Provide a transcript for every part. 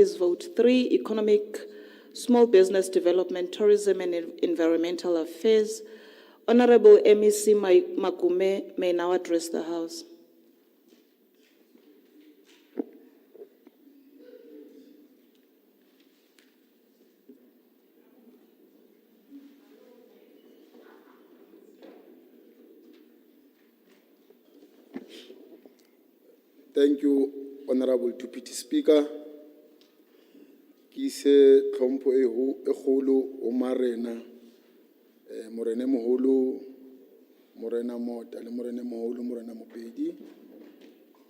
is vote 3, Economic, Small Business Development, Tourism and Environmental Affairs. Honorable MEC Makume may now address the House. Thank you, Honorable Deputy Speaker. Kise tlhompho e kgolo o marena, morena moholo, morena mota le morena moholo, morena mopedi.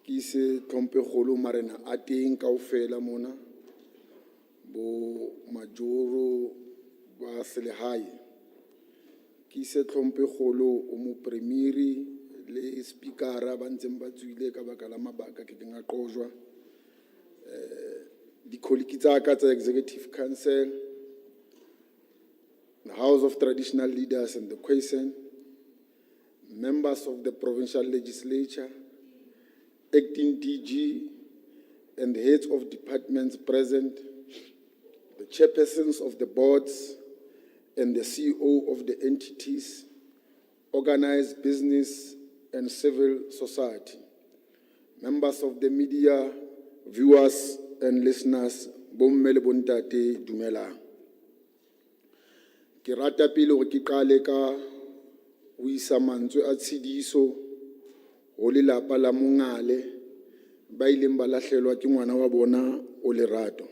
Kise tlhompho e kgolo marena a teng kaofela mona, bo majoro ba selehae. Kise tlhompho e kgolo o mo premieri le speakera ba ntseng ba tswile ka baka la mabaka ke nga qojwa. Di colleagues tsa ka tsa Executive Council, the House of Traditional Leaders and the Quaison, members of the Provincial Legislature, acting DG, and the heads of departments present, the chairpersons of the boards, and the CEO of the entities, organized business and civil society, members of the media, viewers and listeners, bomme le bontate dumelang. Ke rata pele hore ke qale ka ho isa mantswe a tshidiso ho lelapa la Mongale ba ileng ba lahlelwa ke ngwana wa bona o Lerato.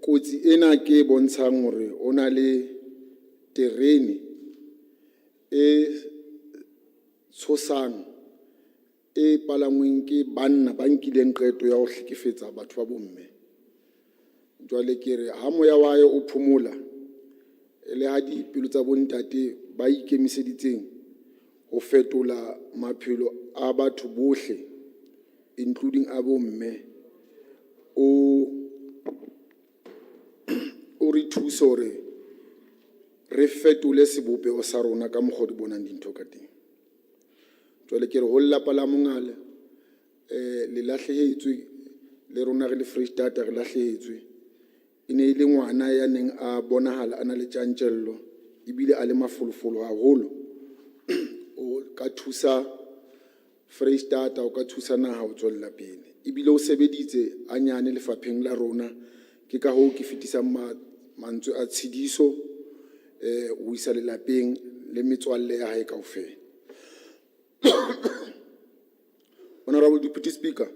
Kotsi ena ke bontshang hore ona le terene e tshosang e palangweng ke banna ba nkileng qeto ya ho hlekefetsa batho ba bomme. Jwale ke re ha moya wa hae o phomola le ha dipelo tsa bontate ba ikemiseditseng ho fetola maphelo a batho bohle including a bomme o re thusa hore re fetole sebopego sa rona ka mokgwa di bonang dintho ka teng. Jwale ke re ho lelapa la Mongale le lahlehetswe le rona re le Freistata re lahlehetswe. E ne ile ngwana ya neng a bonahala ana le tjantjello ebile a le mafolofolo haholo. O ka thusa Freistata, o ka thusa naha ho tswella pele. Ebile o sebeditse a nyane lefapheng la rona ke ka ho ke fetisang mantswe a tshidiso o isa lelapeng le metswalle ya hae kaofela. Honorable Deputy Speaker,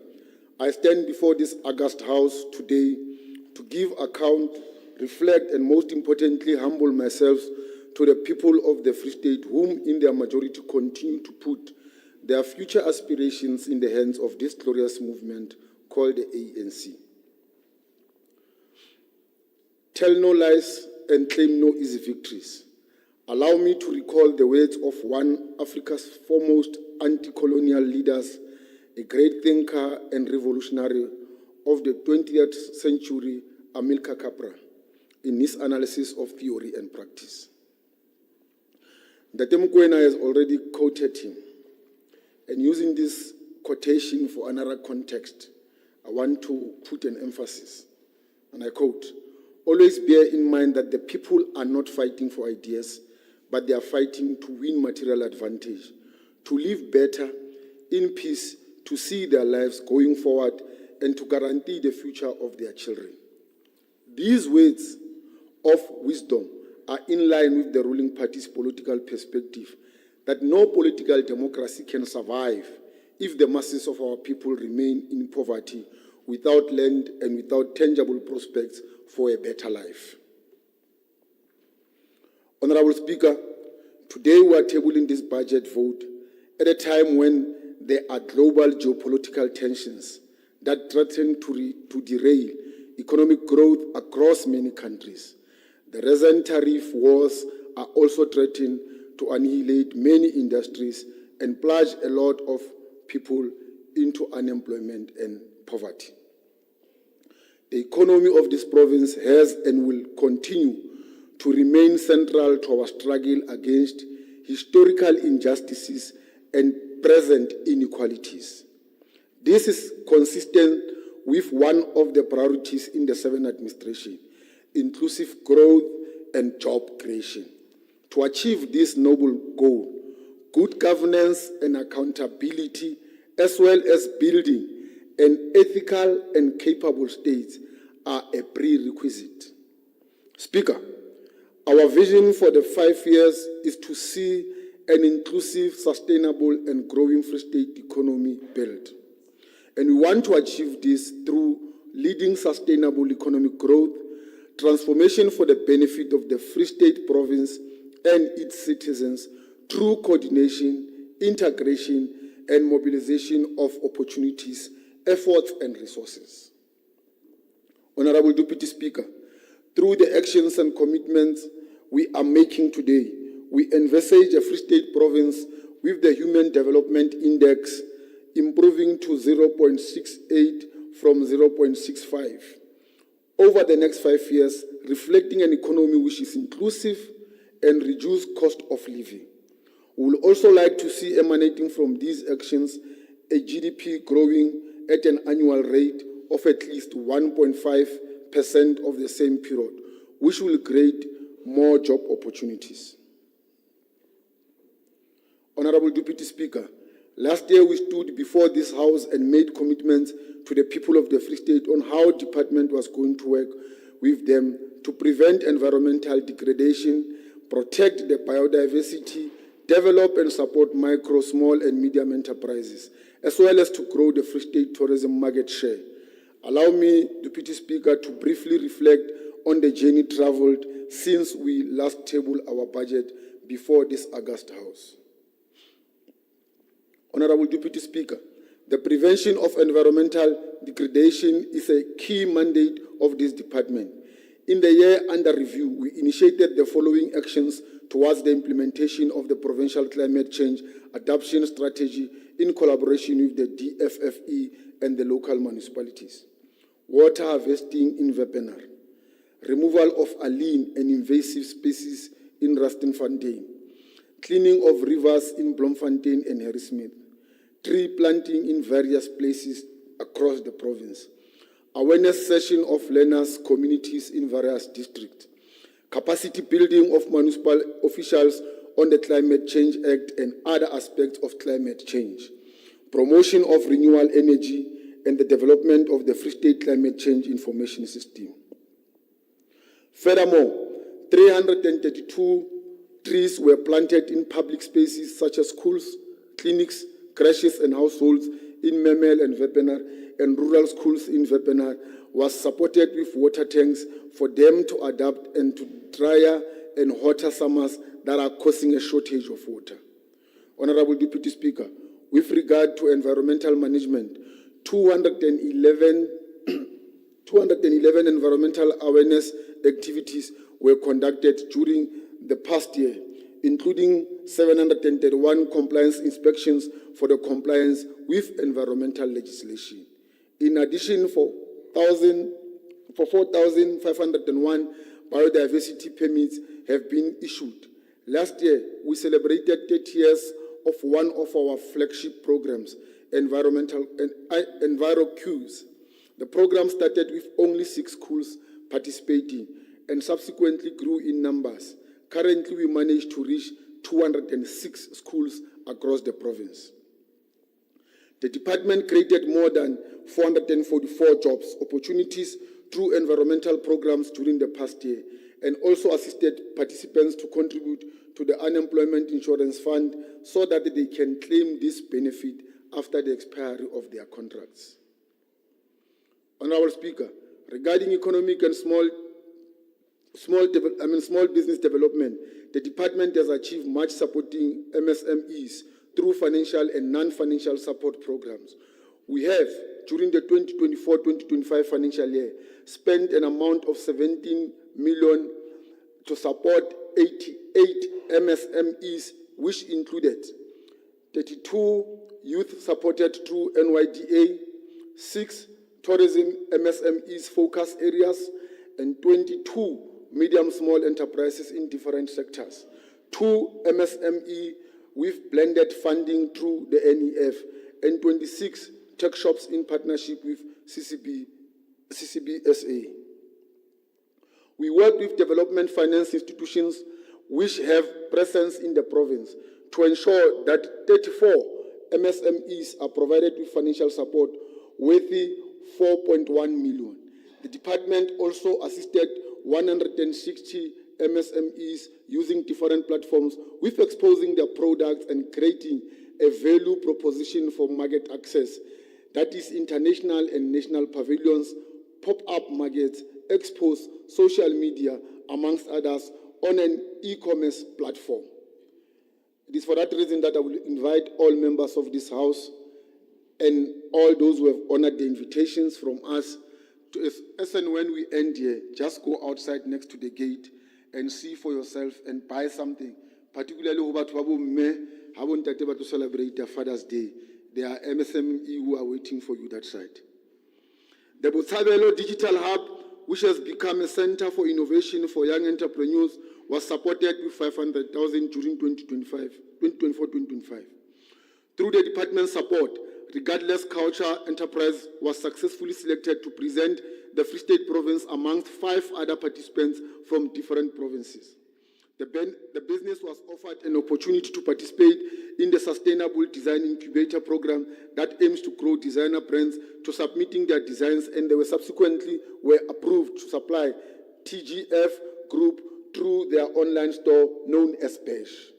I stand before this august House today to give account, reflect, and most importantly, humble myself to the people of the Free State, whom in their majority continue to put their future aspirations in the hands of this glorious movement called the ANC. Tell no lies and claim no easy victories. Allow me to recall the words of one of Africa's foremost anti-colonial leaders, a great thinker and revolutionary of the 20th century, Amilcar Cabral, in his analysis of theory and practice. Date Mokoena has already quoted him, and using this quotation for another context, I want to put an emphasis, and I quote, "Always bear in mind that the people are not fighting for ideas, but they are fighting to win material advantage, to live better, in peace, to see their lives going forward, and to guarantee the future of their children." These words of wisdom are in line with the ruling party's political perspective that no political democracy can survive if the masses of our people remain in poverty, without land and without tangible prospects for a better life. Honorable Speaker, today we are tabling this budget vote at a time when there are global geopolitical tensions that threaten to derail economic growth across many countries. The recent tariff wars are also threatening to annihilate many industries and plunge a lot of people into unemployment and poverty. The economy of this province has and will continue to remain central to our struggle against historical injustices and present inequalities. This is consistent with one of the priorities in the 7th administration, inclusive growth and job creation. To achieve this noble goal, good governance and accountability, as well as building an ethical and capable state, are a prerequisite. Speaker, our vision for the 5 years is to see an inclusive, sustainable, and growing Free State economy built. And we want to achieve this through leading sustainable economic growth, transformation for the benefit of the Free State province and its citizens through coordination, integration, and mobilization of opportunities, efforts, and resources. Honorable Deputy Speaker, through the actions and commitments we are making today, we envisage a Free State province with the Human Development Index improving to 0.68 from 0.65 over the next 5 years, reflecting an economy which is inclusive and reduced cost of living. We would also like to see emanating from these actions a GDP growing at an annual rate of at least 1.5% of the same period, which will create more job opportunities. Honorable Deputy Speaker, last year we stood before this House and made commitments to the people of the Free State on how the department was going to work with them to prevent environmental degradation, protect the biodiversity, develop and support micro, small and medium enterprises, as well as to grow the Free State tourism market share. Allow me, Deputy Speaker, to briefly reflect on the journey traveled since we last tabled our budget before this August House. Honorable Deputy Speaker, the prevention of environmental degradation is a key mandate of this department. In the year under review, we initiated the following actions towards the implementation of the Provincial Climate Change Adaptation Strategy in collaboration with the DFFE and the local municipalities. Water harvesting in Wepener, removal of alien and invasive species in Rustenfontein, cleaning of rivers in Bloemfontein and Harrismith, tree planting in various places across the province, awareness session of learners, communities in various districts, capacity building of municipal officials on the Climate Change Act and other aspects of climate change, promotion of renewable energy, and the development of the Free State Climate Change Information System. Furthermore, 332 trees were planted in public spaces such as schools, clinics, creches and households in Memel and Wepener, and rural schools in Wepener was supported with water tanks for them to adapt and to drier and hotter summers that are causing a shortage of water. Honorable Deputy Speaker, with regard to environmental management, 211 environmental awareness activities were conducted during the past year, including 731 compliance inspections for the compliance with environmental legislation. In addition, for 4,501 biodiversity permits have been issued. Last year, we celebrated 30 years of one of our flagship programs, EnviroQs. The program started with only 6 schools participating and subsequently grew in numbers. Currently, we managed to reach 206 schools across the province. The department created more than 444 jobs opportunities through environmental programs during the past year, and also assisted participants to contribute to the Unemployment Insurance Fund so that they can claim this benefit after the expiry of their contracts. Honorable Speaker, regarding economic and small business development, the department has achieved much supporting MSMEs through financial and non-financial support programs. We have, during the 2024-2025 financial year, spent an amount of 17 million to support 88 MSMEs, which included 32 youth supported through NYDA, 6 tourism MSMEs focus areas, and 22 medium-small enterprises in different sectors, 2 MSME with blended funding through the NEF, and 26 tech shops in partnership with CCBSA. We work with development finance institutions which have presence in the province to ensure that 34 MSMEs are provided with financial support worth 4.1 million. The department also assisted 160 MSMEs using different platforms with exposing their products and creating a value proposition for market access, that is international and national pavilions, pop-up markets, expos, social media, amongst others, on an e-commerce platform. It is for that reason that I will invite all members of this House and all those who have honored the invitations from us to, as and when we end here, just go outside next to the gate and see for yourself and buy something, particularly to celebrate their Father's Day. There are MSME who are waiting for you that side. The Botshabelo Digital Hub, which has become a center for innovation for young entrepreneurs, was supported with 500,000 during 2024-2025. Through the department's support, Regardless Culture Enterprise was successfully selected to present the Free State Province amongst 5 other participants from different provinces. The business was offered an opportunity to participate in the Sustainable Design Incubator Program that aims to grow designer brands to submitting their designs, and they were subsequently approved to supply TGF Group through their online store known as BASH.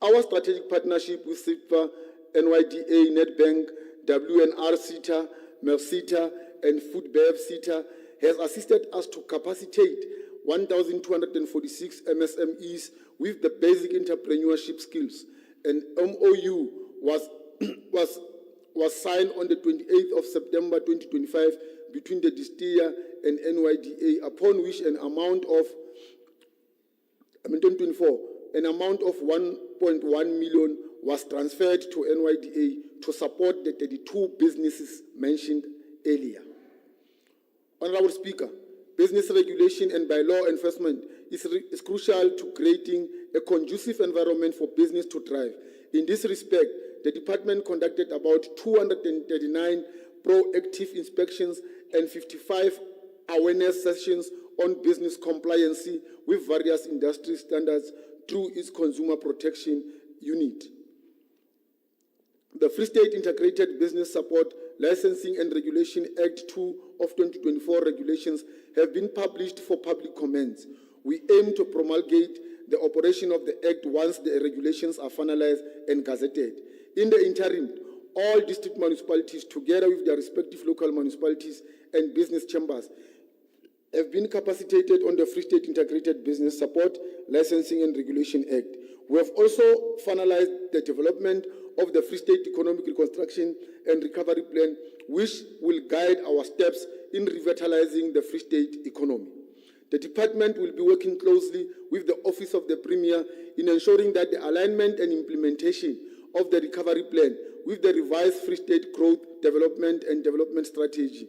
Our strategic partnership with SIPA, NYDA, Nedbank, WNR CETA, MERCITA, and Foodbev CETA has assisted us to capacitate 1,246 MSMEs with the basic entrepreneurship skills. An MOU was signed on the 28th of September 2025 between the DESTEA and NYDA, upon which an amount of 1.1 million was transferred to NYDA to support the 32 businesses mentioned earlier. Honorable Speaker, business regulation and by law enforcement is crucial to creating a conducive environment for business to thrive. In this respect, the department conducted about 239 proactive inspections and 55 awareness sessions on business compliance with various industry standards through its Consumer Protection Unit. The Free State Integrated Business Support Licensing and Regulation Act 2 of 2024 regulations have been published for public comments. We aim to promulgate the operation of the Act once the regulations are finalized and gazetted. In the interim, all district municipalities, together with their respective local municipalities and business chambers, have been capacitated on the Free State Integrated Business Support Licensing and Regulation Act. We have also finalized the development of the Free State Economic Reconstruction and Recovery Plan, which will guide our steps in revitalizing the Free State economy. The department will be working closely with the Office of the Premier in ensuring that the alignment and implementation of the recovery plan with the revised Free State Growth, Development and Development Strategy.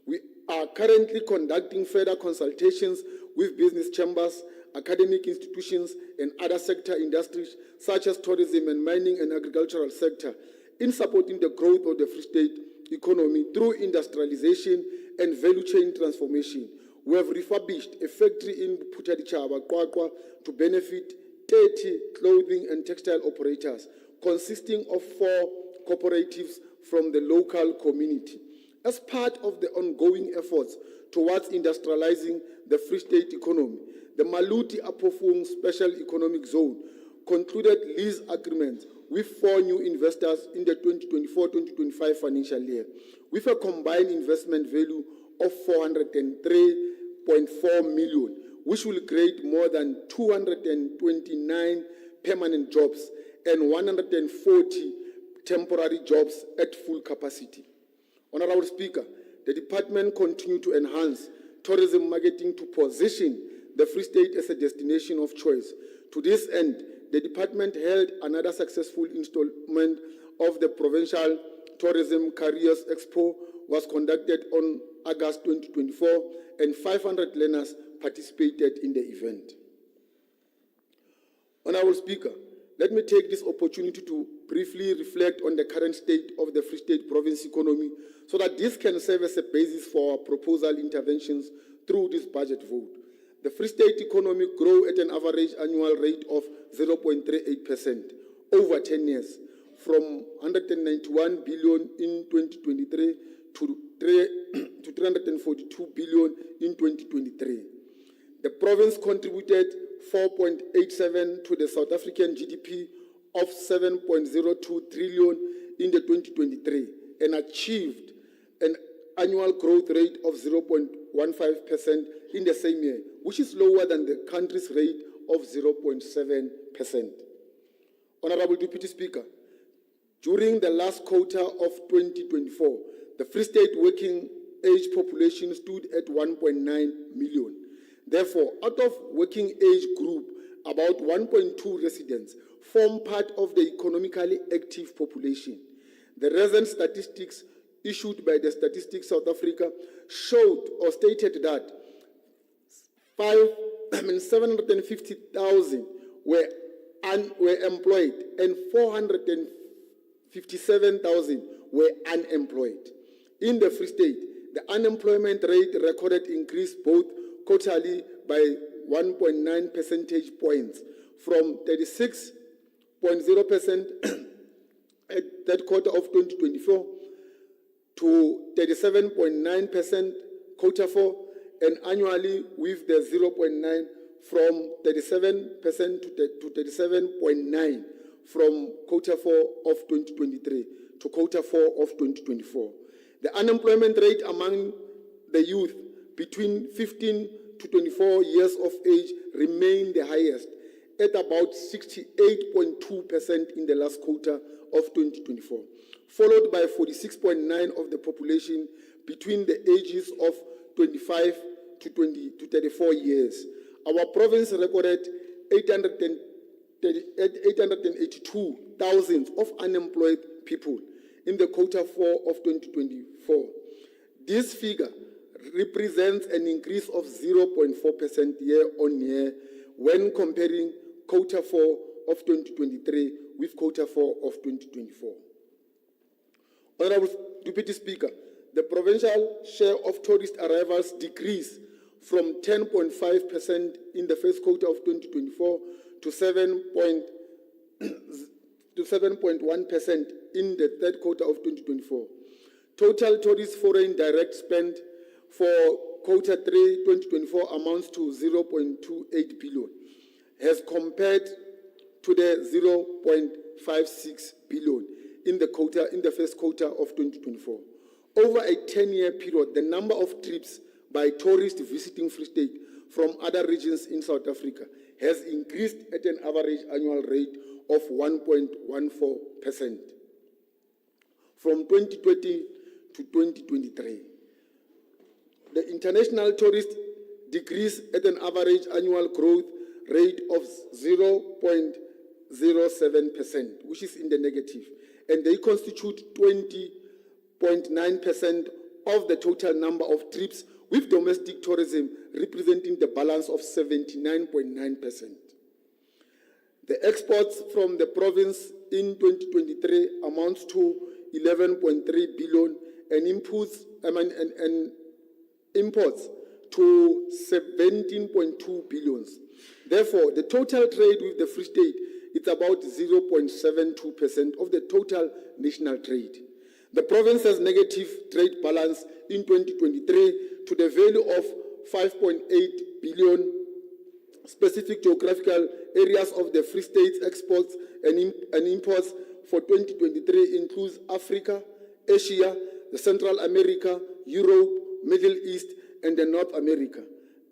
We are currently conducting further consultations with business chambers, academic institutions, and other sector industries such as tourism and mining and agricultural sector in supporting the growth of the Free State economy through industrialization and value chain transformation. We have refurbished a factory in Putadichaba, Kwakwa, to benefit 30 clothing and textile operators, consisting of 4 cooperatives from the local community. As part of the ongoing efforts towards industrializing the Free State economy, the Maluti Apofung Special Economic Zone concluded lease agreements with 4 new investors in the 2024-2025 financial year, with a combined investment value of 403.4 million, which will create more than 229 permanent jobs and 140 temporary jobs at full capacity. Honorable Speaker, the department continues to enhance tourism marketing to position the Free State as a destination of choice. To this end, the department held another successful installment of the Provincial Tourism Careers Expo was conducted on August 2024, and 500 learners participated in the event. Honorable Speaker, let me take this opportunity to briefly reflect on the current state of the Free State Province economy so that this can serve as a basis for our proposal interventions through this budget vote. The Free State economy grew at an average annual rate of 0.38% over 10 years, from 191 billion in 2023 to 342 billion in 2023. The province contributed 4.87 to the South African GDP of 7.02 trillion in the 2023 and achieved an annual growth rate of 0.15% in the same year, which is lower than the country's rate of 0.7%. Honorable Deputy Speaker, during the last quarter of 2024, the Free State working age population stood at 1.9 million. Therefore, out of working age group, about 1.2 residents form part of the economically active population. The recent statistics issued by the Statistics South Africa showed or stated that 750,000 were employed and 457,000 were unemployed. In the Free State, the unemployment rate recorded increased both quarterly by 1.9 percentage points from 36.0% at that quarter of 2024 to 37.9% quarter 4, and annually with the 0.9 from 37% to 37.9 from quarter 4 of 2023 to quarter 4 of 2024. The unemployment rate among the youth between 15 to 24 years of age remained the highest at about 68.2% in the last quarter of 2024, followed by 46.9% of the population between the ages of 25 to 34 years. Our province recorded 882,000 of unemployed people in the quarter 4 of 2024. This figure represents an increase of 0.4% year on year when comparing quarter 4 of 2023 with quarter 4 of 2024. Honorable Deputy Speaker, the provincial share of tourist arrivals decreased from 10.5% in the first quarter of 2024 to 7.1% in the third quarter of 2024. Total tourist foreign direct spend for quarter 3 2024 amounts to 0.28 billion, as compared to the 0.56 billion in the first quarter of 2024. Over a 10-year period, the number of trips by tourists visiting Free State from other regions in South Africa has increased at an average annual rate of 1.14% from 2020 to 2023. The international tourist decreased at an average annual growth rate of 0.07%, which is in the negative, and they constitute 20.9% of the total number of trips, with domestic tourism representing the balance of 79.9%. The exports from the province in 2023 amounts to 11.3 billion and imports to 17.2 billion. Therefore, the total trade with the Free State is about 0.72% of the total national trade. The province has negative trade balance in 2023 to the value of 5.8 billion. Specific geographical areas of the Free State's exports and imports for 2023 includes Africa, Asia, the Central America, Europe, Middle East, and the North America.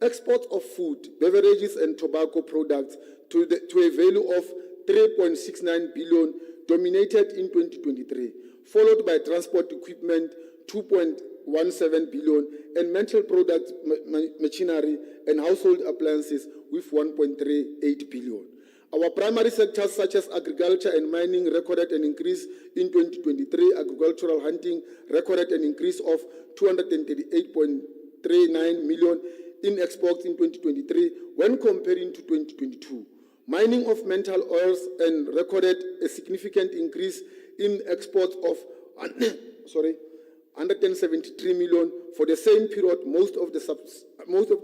Exports of food, beverages, and tobacco products to a value of 3.69 billion dominated in 2023, followed by transport equipment, 2.17 billion, and metal products, machinery, and household appliances with 1.38 billion. Our primary sectors such as agriculture and mining recorded an increase in 2023. Agricultural hunting recorded an increase of 238.39 million in exports in 2023 when comparing to 2022. Mining of metal oils and recorded a significant increase in exports of 173 million. For the same period, most of the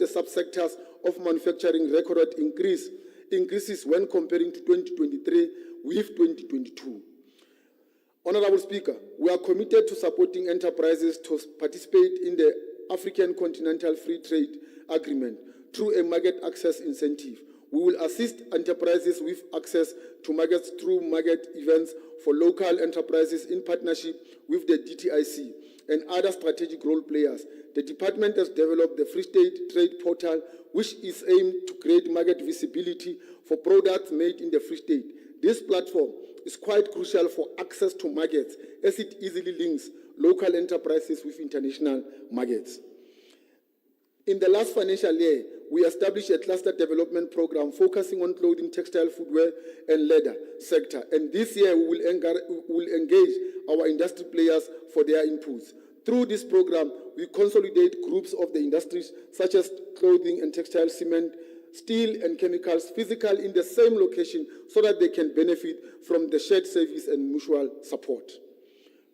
subsectors of manufacturing recorded increases when comparing to 2023 with 2022. Honorable Speaker, we are committed to supporting enterprises to participate in the African Continental Free Trade Agreement through a market access incentive. We will assist enterprises with access to markets through market events for local enterprises in partnership with the DTIC and other strategic role players. The department has developed the Free State Trade Portal, which is aimed to create market visibility for products made in the Free State. This platform is quite crucial for access to markets as it easily links local enterprises with international markets. In the last financial year, we established a cluster development program focusing on clothing, textile, footwear, and leather sector. And this year, we will engage our industry players for their inputs. Through this program, we consolidate groups of the industries such as clothing and textile, cement, steel, and chemicals physically in the same location so that they can benefit from the shared service and mutual support.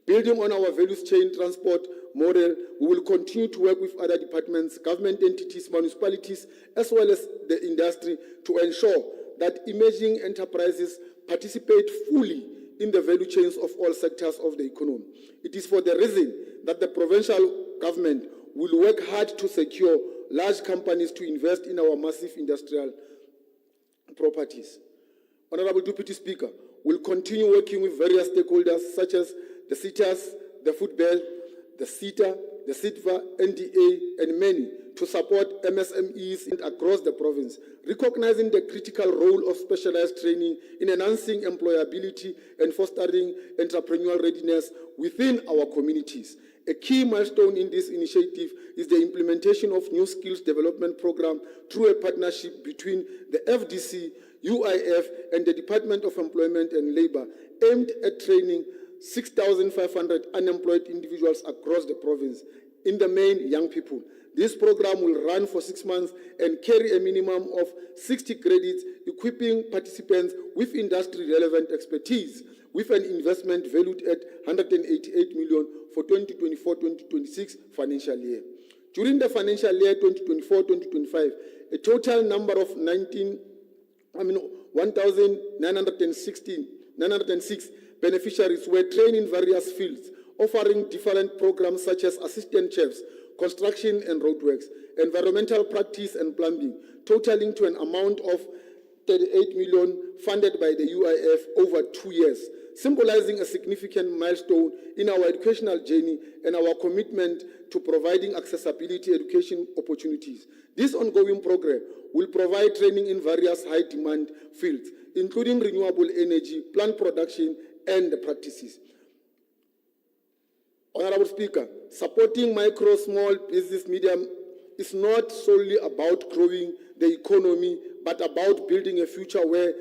Building on our values chain transport model, we will continue to work with other departments, government entities, municipalities, as well as the industry to ensure that emerging enterprises participate fully in the value chains of all sectors of the economy. It is for the reason that the provincial government will work hard to secure large companies to invest in our massive industrial properties. Honorable Deputy Speaker, we'll continue working with various stakeholders such as the SITAs, the Football, the SITA, the SITVA, NDA, and many to support MSMEs across the province, recognizing the critical role of specialized training in enhancing employability and fostering entrepreneurial readiness within our communities. A key milestone in this initiative is the implementation of new skills development program through a partnership between the FDC, UIF, and the Department of Employment and Labor, aimed at training 6,500 unemployed individuals across the province, in the main young people. This program will run for 6 months and carry a minimum of 60 credits, equipping participants with industry-relevant expertise, with an investment valued at 188 million for 2024-2026 financial year. During the financial year 2024-2025, a total number of 1,906 beneficiaries were trained in various fields, offering different programs such as assistant chefs, construction and roadworks, environmental practice and plumbing, totaling to an amount of 38 million funded by the UIF over 2 years, symbolizing a significant milestone in our educational journey and our commitment to providing accessibility education opportunities. This ongoing program will provide training in various high-demand fields, including renewable energy, plant production, and the practices. Honorable Speaker, supporting micro, small business, medium is not solely about growing the economy, but about building a future where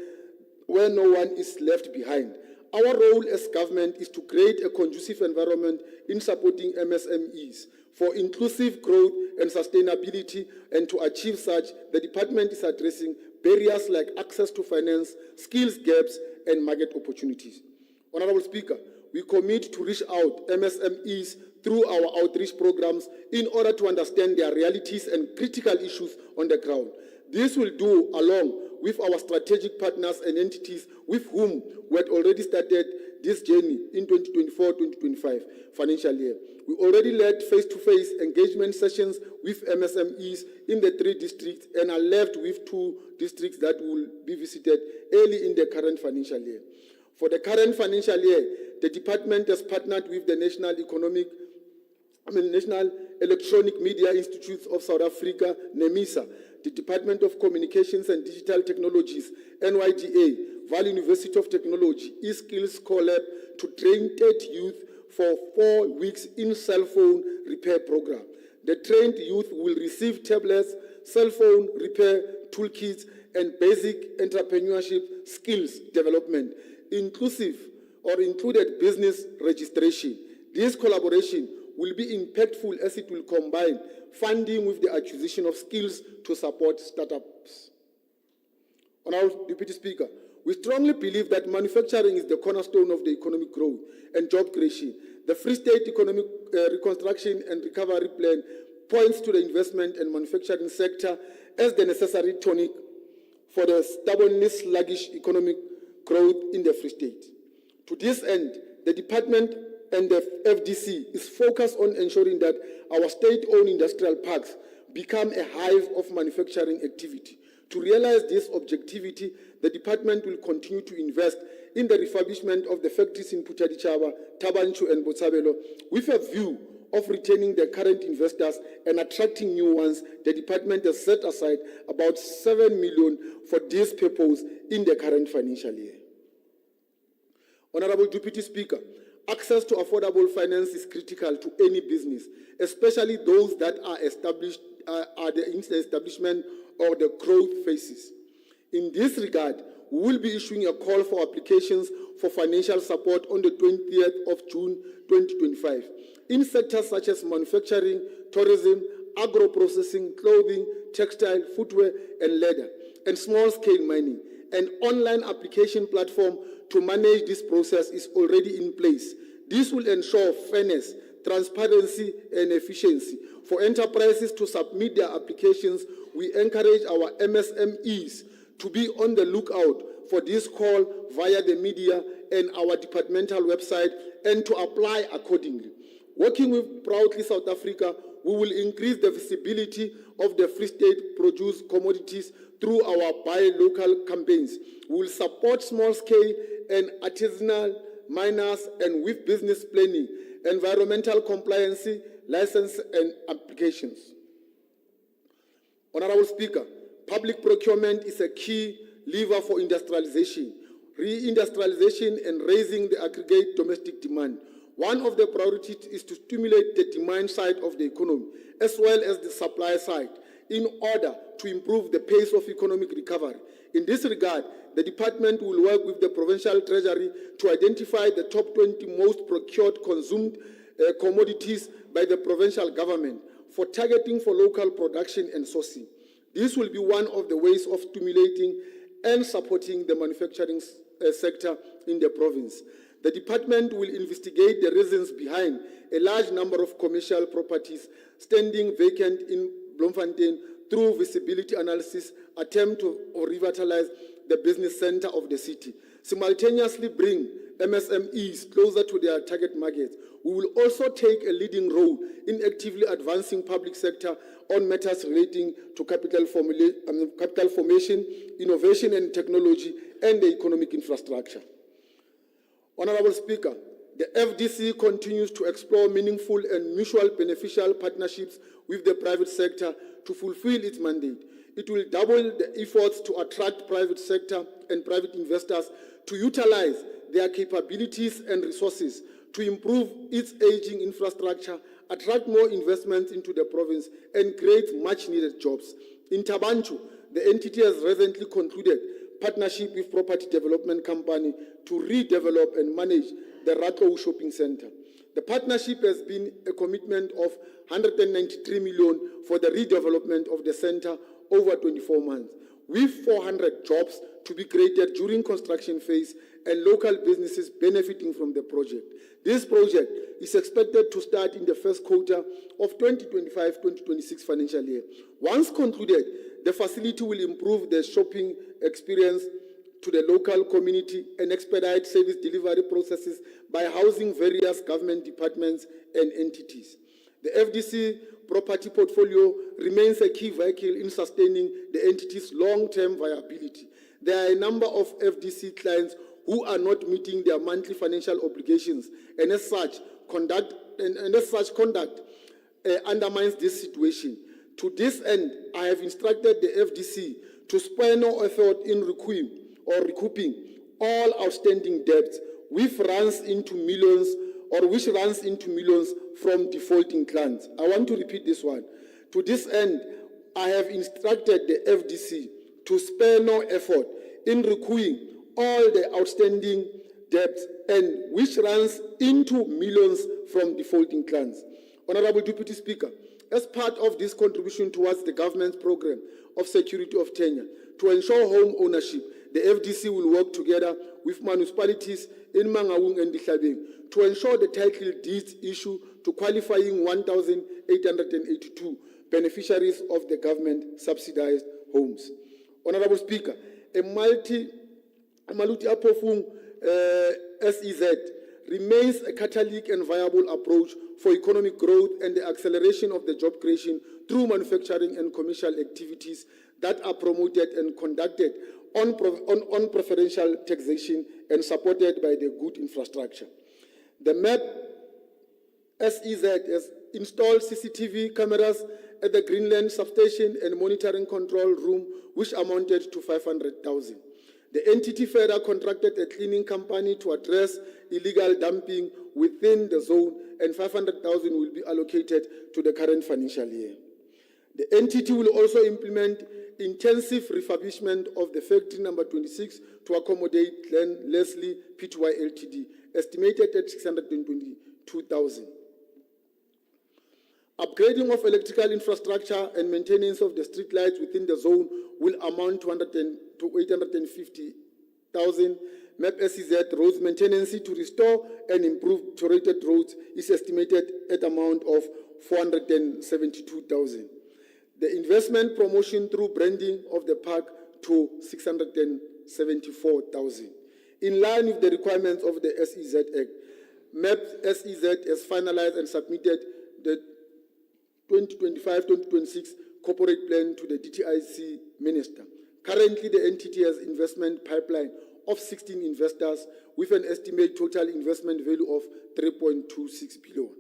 no one is left behind. Our role as government is to create a conducive environment in supporting MSMEs for inclusive growth and sustainability, and to achieve such, the department is addressing barriers like access to finance, skills gaps, and market opportunities. Honorable Speaker, we commit to reach out MSMEs through our outreach programs in order to understand their realities and critical issues on the ground. This will do along with our strategic partners and entities with whom we had already started this journey in 2024-2025 financial year. We already led face-to-face engagement sessions with MSMEs in the 3 districts and are left with 2 districts that will be visited early in the current financial year. For the current financial year, the department has partnered with the National Electronic Media Institutes of South Africa, NEMISA, the Department of Communications and Digital Technologies, NYDA, Vaal University of Technology, eSkills Collab, to train 30 youth for 4 weeks in cell phone repair program. The trained youth will receive tablets, cell phone repair toolkits, and basic entrepreneurship skills development, included business registration. This collaboration will be impactful as it will combine funding with the acquisition of skills to support startups. Honorable Deputy Speaker, we strongly believe that manufacturing is the cornerstone of the economic growth and job creation. The Free State Economic Reconstruction and Recovery Plan points to the investment and manufacturing sector as the necessary tonic for the stubbornly sluggish economic growth in the Free State. To this end, the department and the FDC is focused on ensuring that our state-owned industrial parks become a hive of manufacturing activity. To realize this objectivity, the department will continue to invest in the refurbishment of the factories in Putadichaba, Tabanchu, and Botshabelo with a view of retaining the current investors and attracting new ones. The department has set aside about 7 million for this purpose in the current financial year. Honorable Deputy Speaker, access to affordable finance is critical to any business, especially those that are established in the establishment or the growth phases. In this regard, we will be issuing a call for applications for financial support on the 20th of June 2025 in sectors such as manufacturing, tourism, agro-processing, clothing, textile, footwear, and leather, and small-scale mining. An online application platform to manage this process is already in place. This will ensure fairness, transparency, and efficiency. For enterprises to submit their applications, we encourage our MSMEs to be on the lookout for this call via the media and our departmental website and to apply accordingly. Working with Proudly South Africa, we will increase the visibility of the Free State produced commodities through our Buy Local campaigns. We will support small-scale and artisanal miners and with business planning, environmental compliance, license and applications. Honorable Speaker, public procurement is a key lever for industrialization, reindustrialization, and raising the aggregate domestic demand. One of the priorities is to stimulate the demand side of the economy as well as the supply side in order to improve the pace of economic recovery. In this regard, the department will work with the provincial treasury to identify the top 20 most procured consumed commodities by the provincial government for targeting for local production and sourcing. This will be one of the ways of stimulating and supporting the manufacturing sector in the province. The department will investigate the reasons behind a large number of commercial properties standing vacant in Bloemfontein through visibility analysis, attempt to revitalize the business center of the city. Simultaneously bring MSMEs closer to their target markets. We will also take a leading role in actively advancing public sector on matters relating to capital formation, innovation and technology, and the economic infrastructure. Honorable Speaker, the FDC continues to explore meaningful and mutual beneficial partnerships with the private sector to fulfill its mandate. It will double the efforts to attract private sector and private investors to utilize their capabilities and resources to improve its aging infrastructure, attract more investments into the province, and create much-needed jobs. In Tabanchu, the entity has recently concluded partnership with property development company to redevelop and manage the Ratlo Shopping Center. The partnership has been a commitment of 193 million for the redevelopment of the center over 24 months, with 400 jobs to be created during construction phase and local businesses benefiting from the project. This project is expected to start in the first quarter of 2025-2026 financial year. Once concluded, the facility will improve the shopping experience to the local community and expedite service delivery processes by housing various government departments and entities. The FDC property portfolio remains a key vehicle in sustaining the entity's long-term viability. There are a number of FDC clients who are not meeting their monthly financial obligations, and as such, conduct undermines this situation. To this end, I have instructed the FDC to spare no effort in recouping all outstanding debts, which runs into millions from defaulting clients. I want to repeat this one. To this end, I have instructed the FDC to spare no effort in recouping all the outstanding debts and which runs into millions from defaulting clients. Honorable Deputy Speaker, As part of this contribution towards the government's program of security of tenure, to ensure home ownership, the FDC will work together with municipalities in Mangaung and Dihlabeng to ensure the title deeds issue to qualifying 1,882 beneficiaries of the government subsidized homes. Honorable Speaker, a multi-apofung SEZ remains a catalytic and viable approach for economic growth and the acceleration of the job creation through manufacturing and commercial activities that are promoted and conducted on preferential taxation and supported by the good infrastructure. The MEP SEZ has installed CCTV cameras at the Greenland substation and monitoring control room, which amounted to 500,000. The entity further contracted a cleaning company to address illegal dumping within the zone, and 500,000 will be allocated to the current financial year. The entity will also implement intensive refurbishment of the factory number 26 to accommodate Glen Leslie Pty Ltd, estimated at 622,000. Upgrading of electrical infrastructure and maintenance of the street lights within the zone will amount to 850,000. MEP SEZ roads maintenance to restore and improve deteriorated roads is estimated at amount of 472,000. The investment promotion through branding of the park to 674,000. In line with the requirements of the SEZ Act, MEP SEZ has finalized and submitted the 2025-2026 corporate plan to the DTIC minister. Currently, the entity has investment pipeline of 16 investors with an estimated total investment value of 3.26 billion.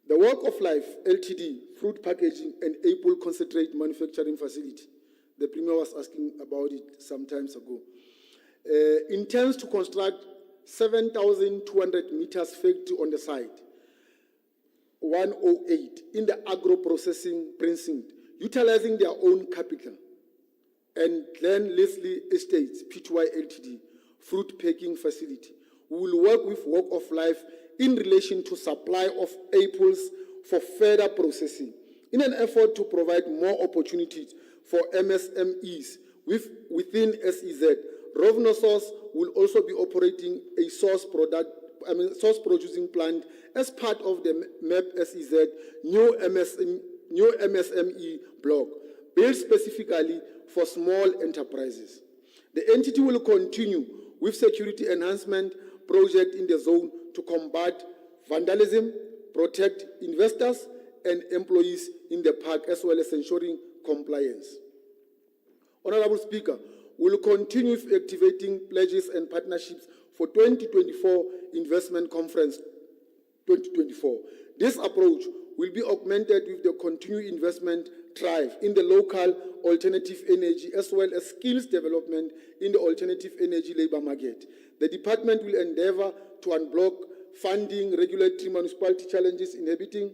The Work of Life Ltd, fruit packaging and apple concentrate manufacturing facility, the Premier was asking about it some time ago, intends to construct 7,200 meters factory on the site, 108, in the agro-processing precinct, utilizing their own capital, and Glen Leslie Estates, Pty Ltd, fruit packing facility. We will work with Work of Life in relation to supply of apples for further processing, in an effort to provide more opportunities for MSMEs within SEZ. Rovnosos will also be operating a sauce producing plant as part of the MEP SEZ new MSME block, built specifically for small enterprises. The entity will continue with security enhancement project in the zone to combat vandalism, protect investors and employees in the park, as well as ensuring compliance. Honorable Speaker, we will continue with activating pledges and partnerships for 2024 Investment Conference 2024. This approach will be augmented with the continued investment drive in the local alternative energy, as well as skills development in the alternative energy labor market. The department will endeavor to unblock funding, regulatory municipality challenges inhibiting.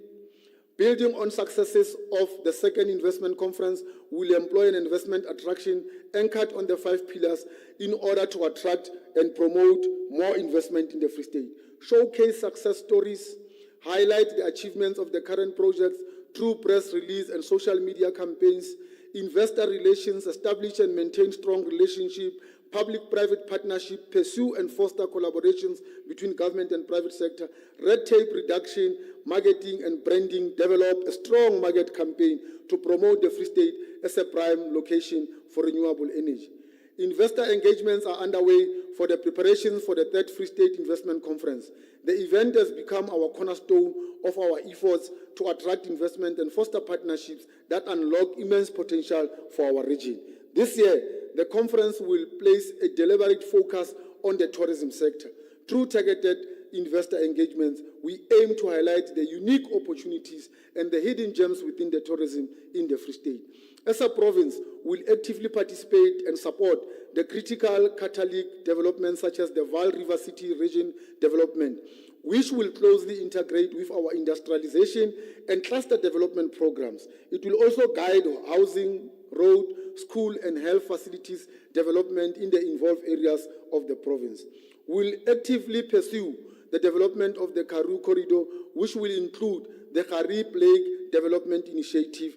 Building on successes of the second investment conference, we will employ an investment attraction anchored on the 5 pillars in order to attract and promote more investment in the Free State. Showcase success stories, highlight the achievements of the current projects through press release and social media campaigns, investor relations, establish and maintain strong relationship, public-private partnership, pursue and foster collaborations between government and private sector, red tape reduction, marketing and branding, develop a strong market campaign to promote the Free State as a prime location for renewable energy. Investor engagements are underway for the preparations for the 3rd Free State Investment Conference. The event has become our cornerstone of our efforts to attract investment and foster partnerships that unlock immense potential for our region. This year, the conference will place a deliberate focus on the tourism sector. Through targeted investor engagements, we aim to highlight the unique opportunities and the hidden gems within the tourism in the Free State. As a province, we will actively participate and support the critical catalytic developments such as the Vaal River City region development, which will closely integrate with our industrialization and cluster development programs. It will also guide housing, road, school and health facilities development in the involved areas of the province. We will actively pursue the development of the Karoo Corridor, which will include the Garib Lake Development Initiative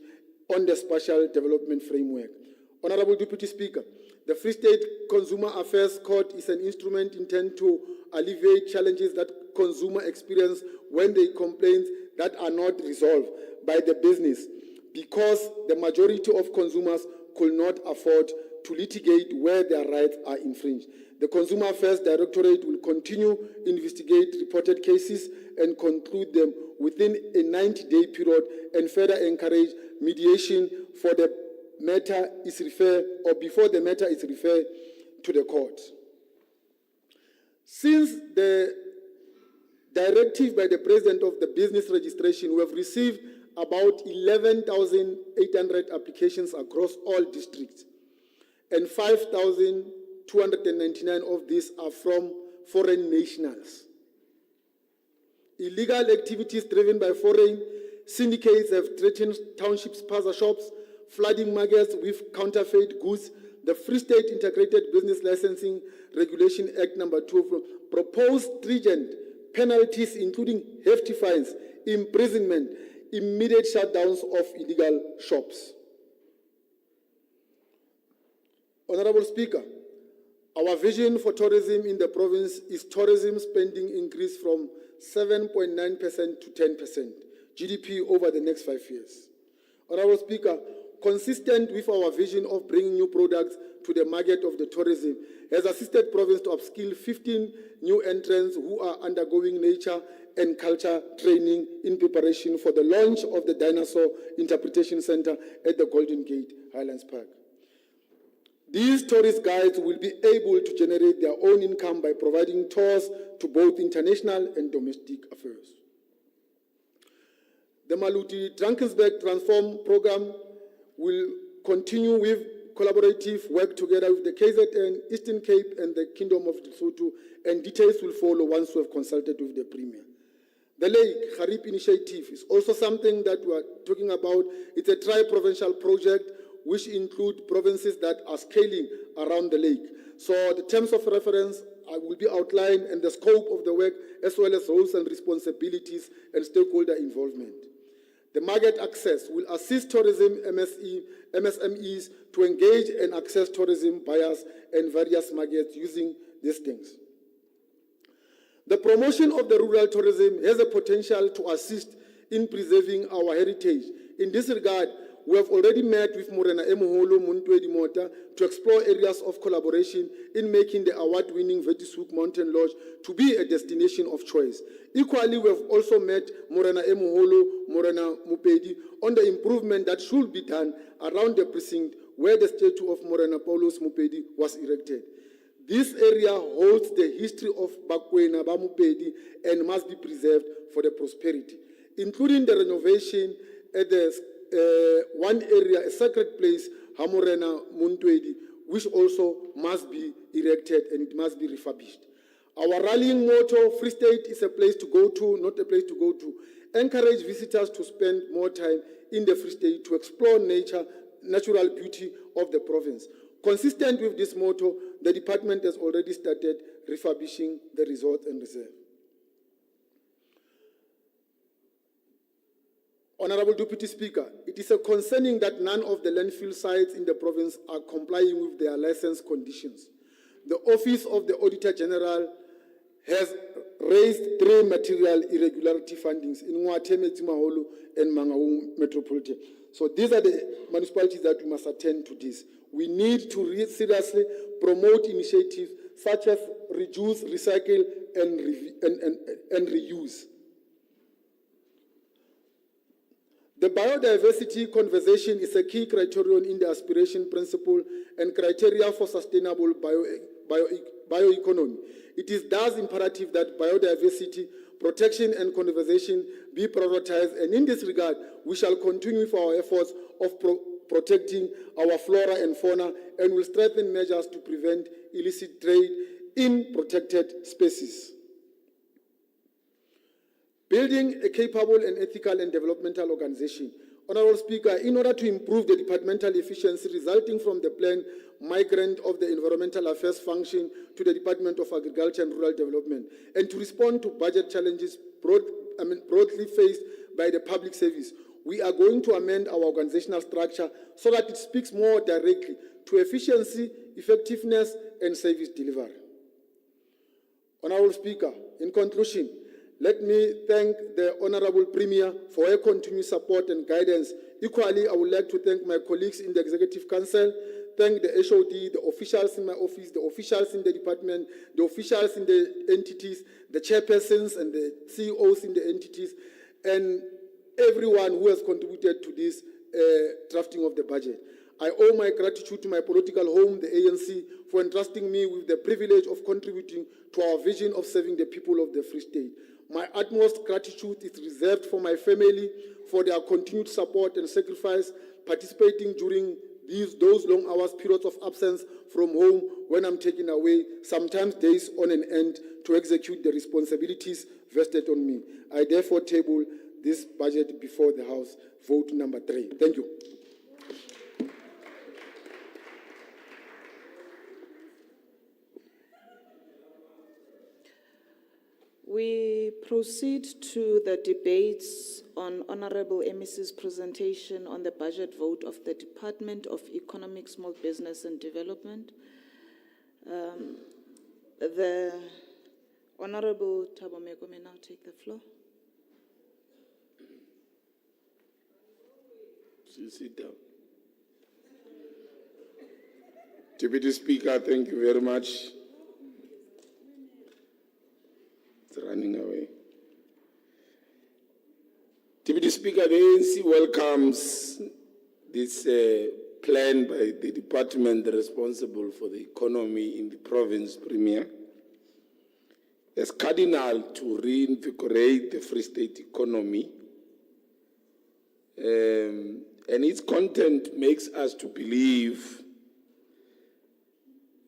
on the Spatial Development Framework. Honorable Deputy Speaker, the Free State Consumer Affairs Court is an instrument intended to alleviate challenges that consumers experience when they complain that are not resolved by the business because the majority of consumers could not afford to litigate where their rights are infringed. The Consumer Affairs Directorate will continue to investigate reported cases and conclude them within a 90-day period and further encourage mediation for the matter is referred or before the matter is referred to the court. Since the directive by the President of the Business Registration, we have received about 11,800 applications across all districts, and 5,299 of these are from foreign nationals. Illegal activities driven by foreign syndicates have threatened townships, plaza shops, flooding markets with counterfeit goods. The Free State Integrated Business Licensing Regulation Act number 2 proposed stringent penalties, including hefty fines, imprisonment, immediate shutdowns of illegal shops. Honorable Speaker, our vision for tourism in the province is tourism spending increase from 7.9% to 10% GDP over the next 5 years. Honorable Speaker, consistent with our vision of bringing new products to the market of the tourism, has assisted province to upskill 15 new entrants who are undergoing nature and culture training in preparation for the launch of the Dinosaur Interpretation Center at the Golden Gate Highlands Park. These tourist guides will be able to generate their own income by providing tours to both international and domestic affairs. The Maluti Drakensberg Transform program will continue with collaborative work together with the KZN, Eastern Cape, and the Kingdom of Lesotho, and details will follow once we have consulted with the Premier. The Lake Garib initiative is also something that we are talking about. It's a tri-provincial project which include provinces that are scaling around the lake. So the terms of reference will be outlined and the scope of the work, as well as roles and responsibilities and stakeholder involvement. The market access will assist tourism MSMEs to engage and access tourism buyers and various markets using these things. The promotion of the rural tourism has a potential to assist in preserving our heritage. In this regard, we have already met with Morena Emuholo Muntwedi Mota to explore areas of collaboration in making the award-winning Vetishoek Mountain Lodge to be a destination of choice. Equally, we have also met Morena Emuholo, Morena Mupedi on the improvement that should be done around the precinct where the statue of Morena Paulos Mupedi was erected. This area holds the history of Bakwena Bamupedi and must be preserved for the prosperity, including the renovation at the one area, a sacred place, Hamorena Muntwedi, which also must be erected and it must be refurbished. Our rallying motto, Free State is a place to go to, not a place to go to. Encourage visitors to spend more time in the Free State to explore natural beauty of the province. Consistent with this motto, the department has already started refurbishing the resort and reserve. Honorable Deputy Speaker, it is concerning that none of the landfill sites in the province are complying with their license conditions. The Office of the Auditor General has raised 3 material irregularity findings in Nwate, Metsimaholo, and Mangaung Metropolitan. So these are the municipalities that we must attend to this. We need to seriously promote initiatives such as reduce, recycle, and reuse. The biodiversity conservation is a key criterion in the aspiration principle and criteria for sustainable bioeconomy. It is thus imperative that biodiversity protection and conservation be prioritized, and in this regard, we shall continue with our efforts of protecting our flora and fauna and will strengthen measures to prevent illicit trade in protected species. Building a capable and ethical and developmental organization. Honorable Speaker, in order to improve the departmental efficiency resulting from the planned migrant of the Environmental Affairs function to the Department of Agriculture and Rural Development, and to respond to budget challenges broadly faced by the public service, we are going to amend our organizational structure so that it speaks more directly to efficiency, effectiveness, and service delivery. Honorable Speaker, in conclusion, let me thank the Honorable Premier for her continued support and guidance. Equally, I would like to thank my colleagues in the Executive Council, thank the HOD, the officials in my office, the officials in the department, the officials in the entities, the chairpersons and the CEOs in the entities, and everyone who has contributed to this drafting of the budget. I owe my gratitude to my political home, the ANC, for entrusting me with the privilege of contributing to our vision of serving the people of the Free State. My utmost gratitude is reserved for my family, for their continued support and sacrifice, participating during those long hours, periods of absence from home when I'm taken away, sometimes days on end, to execute the responsibilities vested on me. I therefore table this budget before the House, vote number 3. Thank you. We proceed to the debates on Honorable MEC's presentation on the budget vote of the Department of Economic, Small Business and Development. The Honorable Thabo Meko may now take the floor. Sit down. Deputy Speaker, thank you very much. It's running away. Deputy Speaker, the ANC welcomes this plan by the department responsible for the economy in the province, Premier, as cardinal to reinvigorate the Free State economy. And its content makes us to believe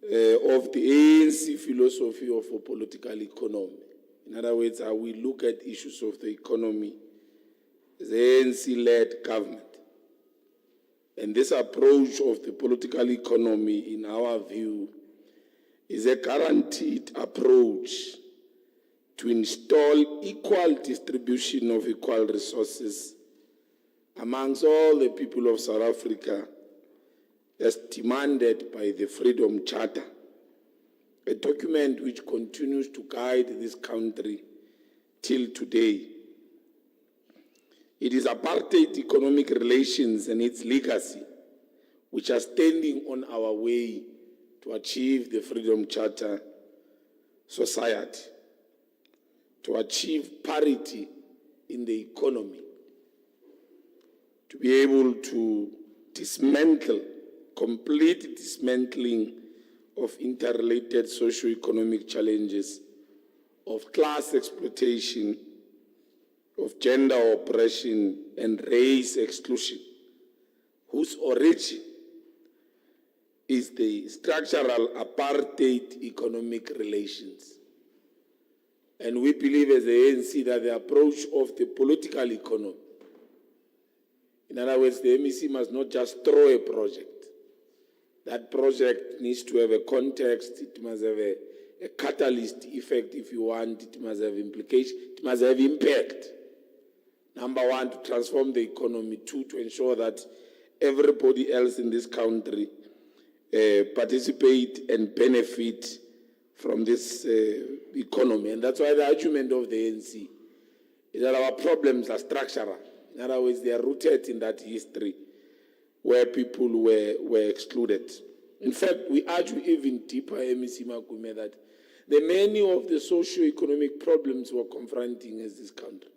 of the ANC philosophy of a political economy. In other words, how we look at issues of the economy as ANC-led government. And this approach of the political economy, in our view, is a guaranteed approach to install equal distribution of equal resources amongst all the people of South Africa as demanded by the Freedom Charter, a document which continues to guide this country till today. It is apartheid economic relations and its legacy which are standing on our way to achieve the Freedom Charter society, to achieve parity in the economy, to be able to dismantle, complete dismantling of interrelated socio-economic challenges, of class exploitation, of gender oppression and race exclusion, whose origin is the structural apartheid economic relations. And we believe as the ANC that the approach of the political economy, in other words, the MEC must not just throw a project. That project needs to have a context, it must have a catalyst effect if you want, it must have implication, it must have impact. Number one, to transform the economy. Two, to ensure that everybody else in this country participate and benefit from this economy. And that's why the argument of the ANC is that our problems are structural. In other words, they are rooted in that history where people were excluded. In fact, we argue even deeper, MEC Makume, that the many of the socio-economic problems we're confronting as this country,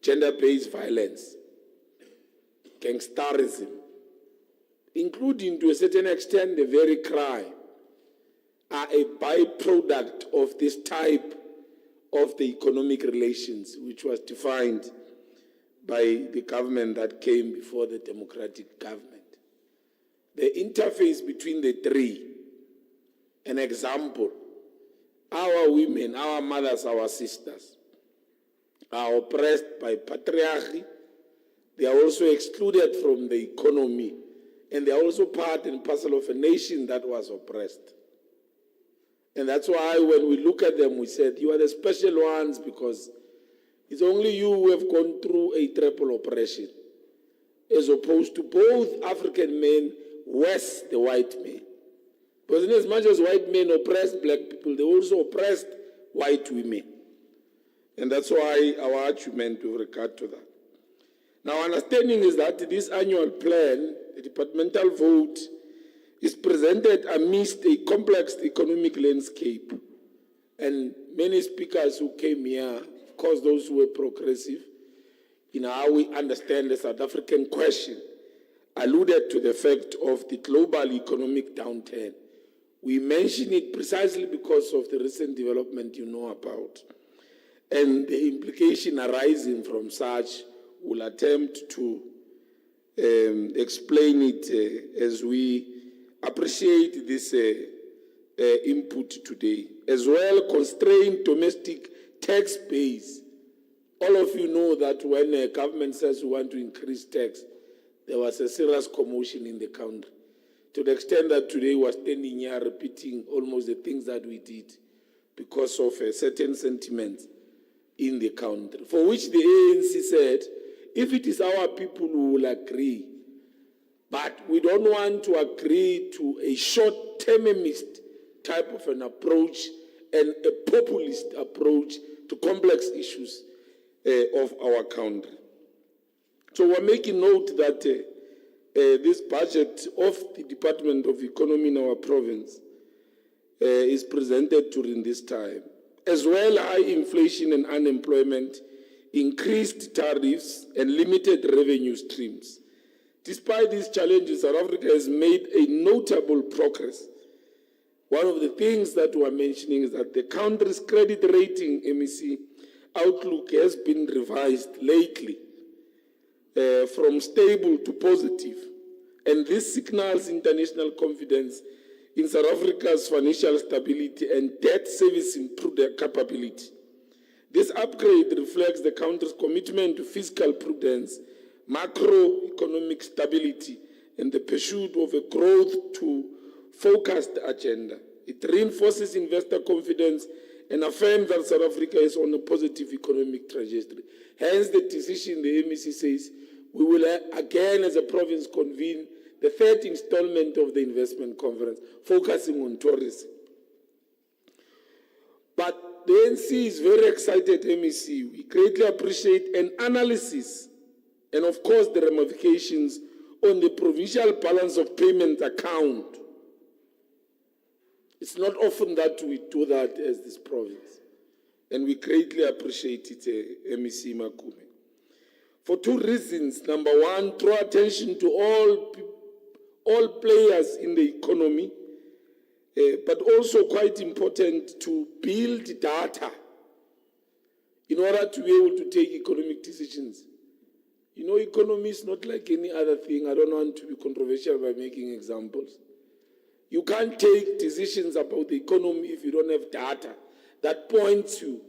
gender-based violence, gangsterism, including to a certain extent the very crime, are a byproduct of this type of the economic relations, which was defined by the government that came before the democratic government. The interface between the three, an example, our women, our mothers, our sisters, are oppressed by patriarchy, They are also excluded from the economy, and they are also part and parcel of a nation that was oppressed. And that's why when we look at them, we said, you are the special ones because it's only you who have gone through a triple oppression, as opposed to both African men, worse the white men. Because in as much as white men oppressed black people, they also oppressed white women. And that's why our argument with regard to that. Now, understanding is that this annual plan, the departmental vote, is presented amidst a complex economic landscape. And many speakers who came here, of course those who were progressive, in how we understand the South African question, alluded to the fact of the global economic downturn. We mention it precisely because of the recent development you know about. And the implication arising from such, will attempt to explain it as we appreciate this input today. As well, constrained domestic tax base. All of you know that when a government says we want to increase tax, there was a serious commotion in the country. To the extent that today we're standing here repeating almost the things that we did because of a certain sentiment in the country, for which the ANC said, if it is our people who will agree, but we don't want to agree to a short-termist type of an approach and a populist approach to complex issues of our country. So we're making note that this budget of the Department of Economy in our province is presented during this time. As well, high inflation and unemployment, increased tariffs, and limited revenue streams. Despite these challenges, South Africa has made a notable progress. One of the things that we're mentioning is that the country's credit rating, MEC, outlook has been revised lately from stable to positive. And this signals international confidence in South Africa's financial stability and debt servicing capability. This upgrade reflects the country's commitment to fiscal prudence, macroeconomic stability, and the pursuit of a growth-to-focused agenda. It reinforces investor confidence and affirms that South Africa is on a positive economic trajectory. Hence, the decision, the MEC says, we will again, as a province, convene the third installment of the investment conference, focusing on tourism. But the ANC is very excited, MEC. We greatly appreciate an analysis and, of course, the ramifications on the provincial balance of payment account. It's not often that we do that as this province. And we greatly appreciate it, MEC Makume. For two reasons. Number one, draw attention to all players in the economy, but also quite important to build data in order to be able to take economic decisions. You know, economy is not like any other thing. I don't want to be controversial by making examples. You can't take decisions about the economy if you don't have data that points you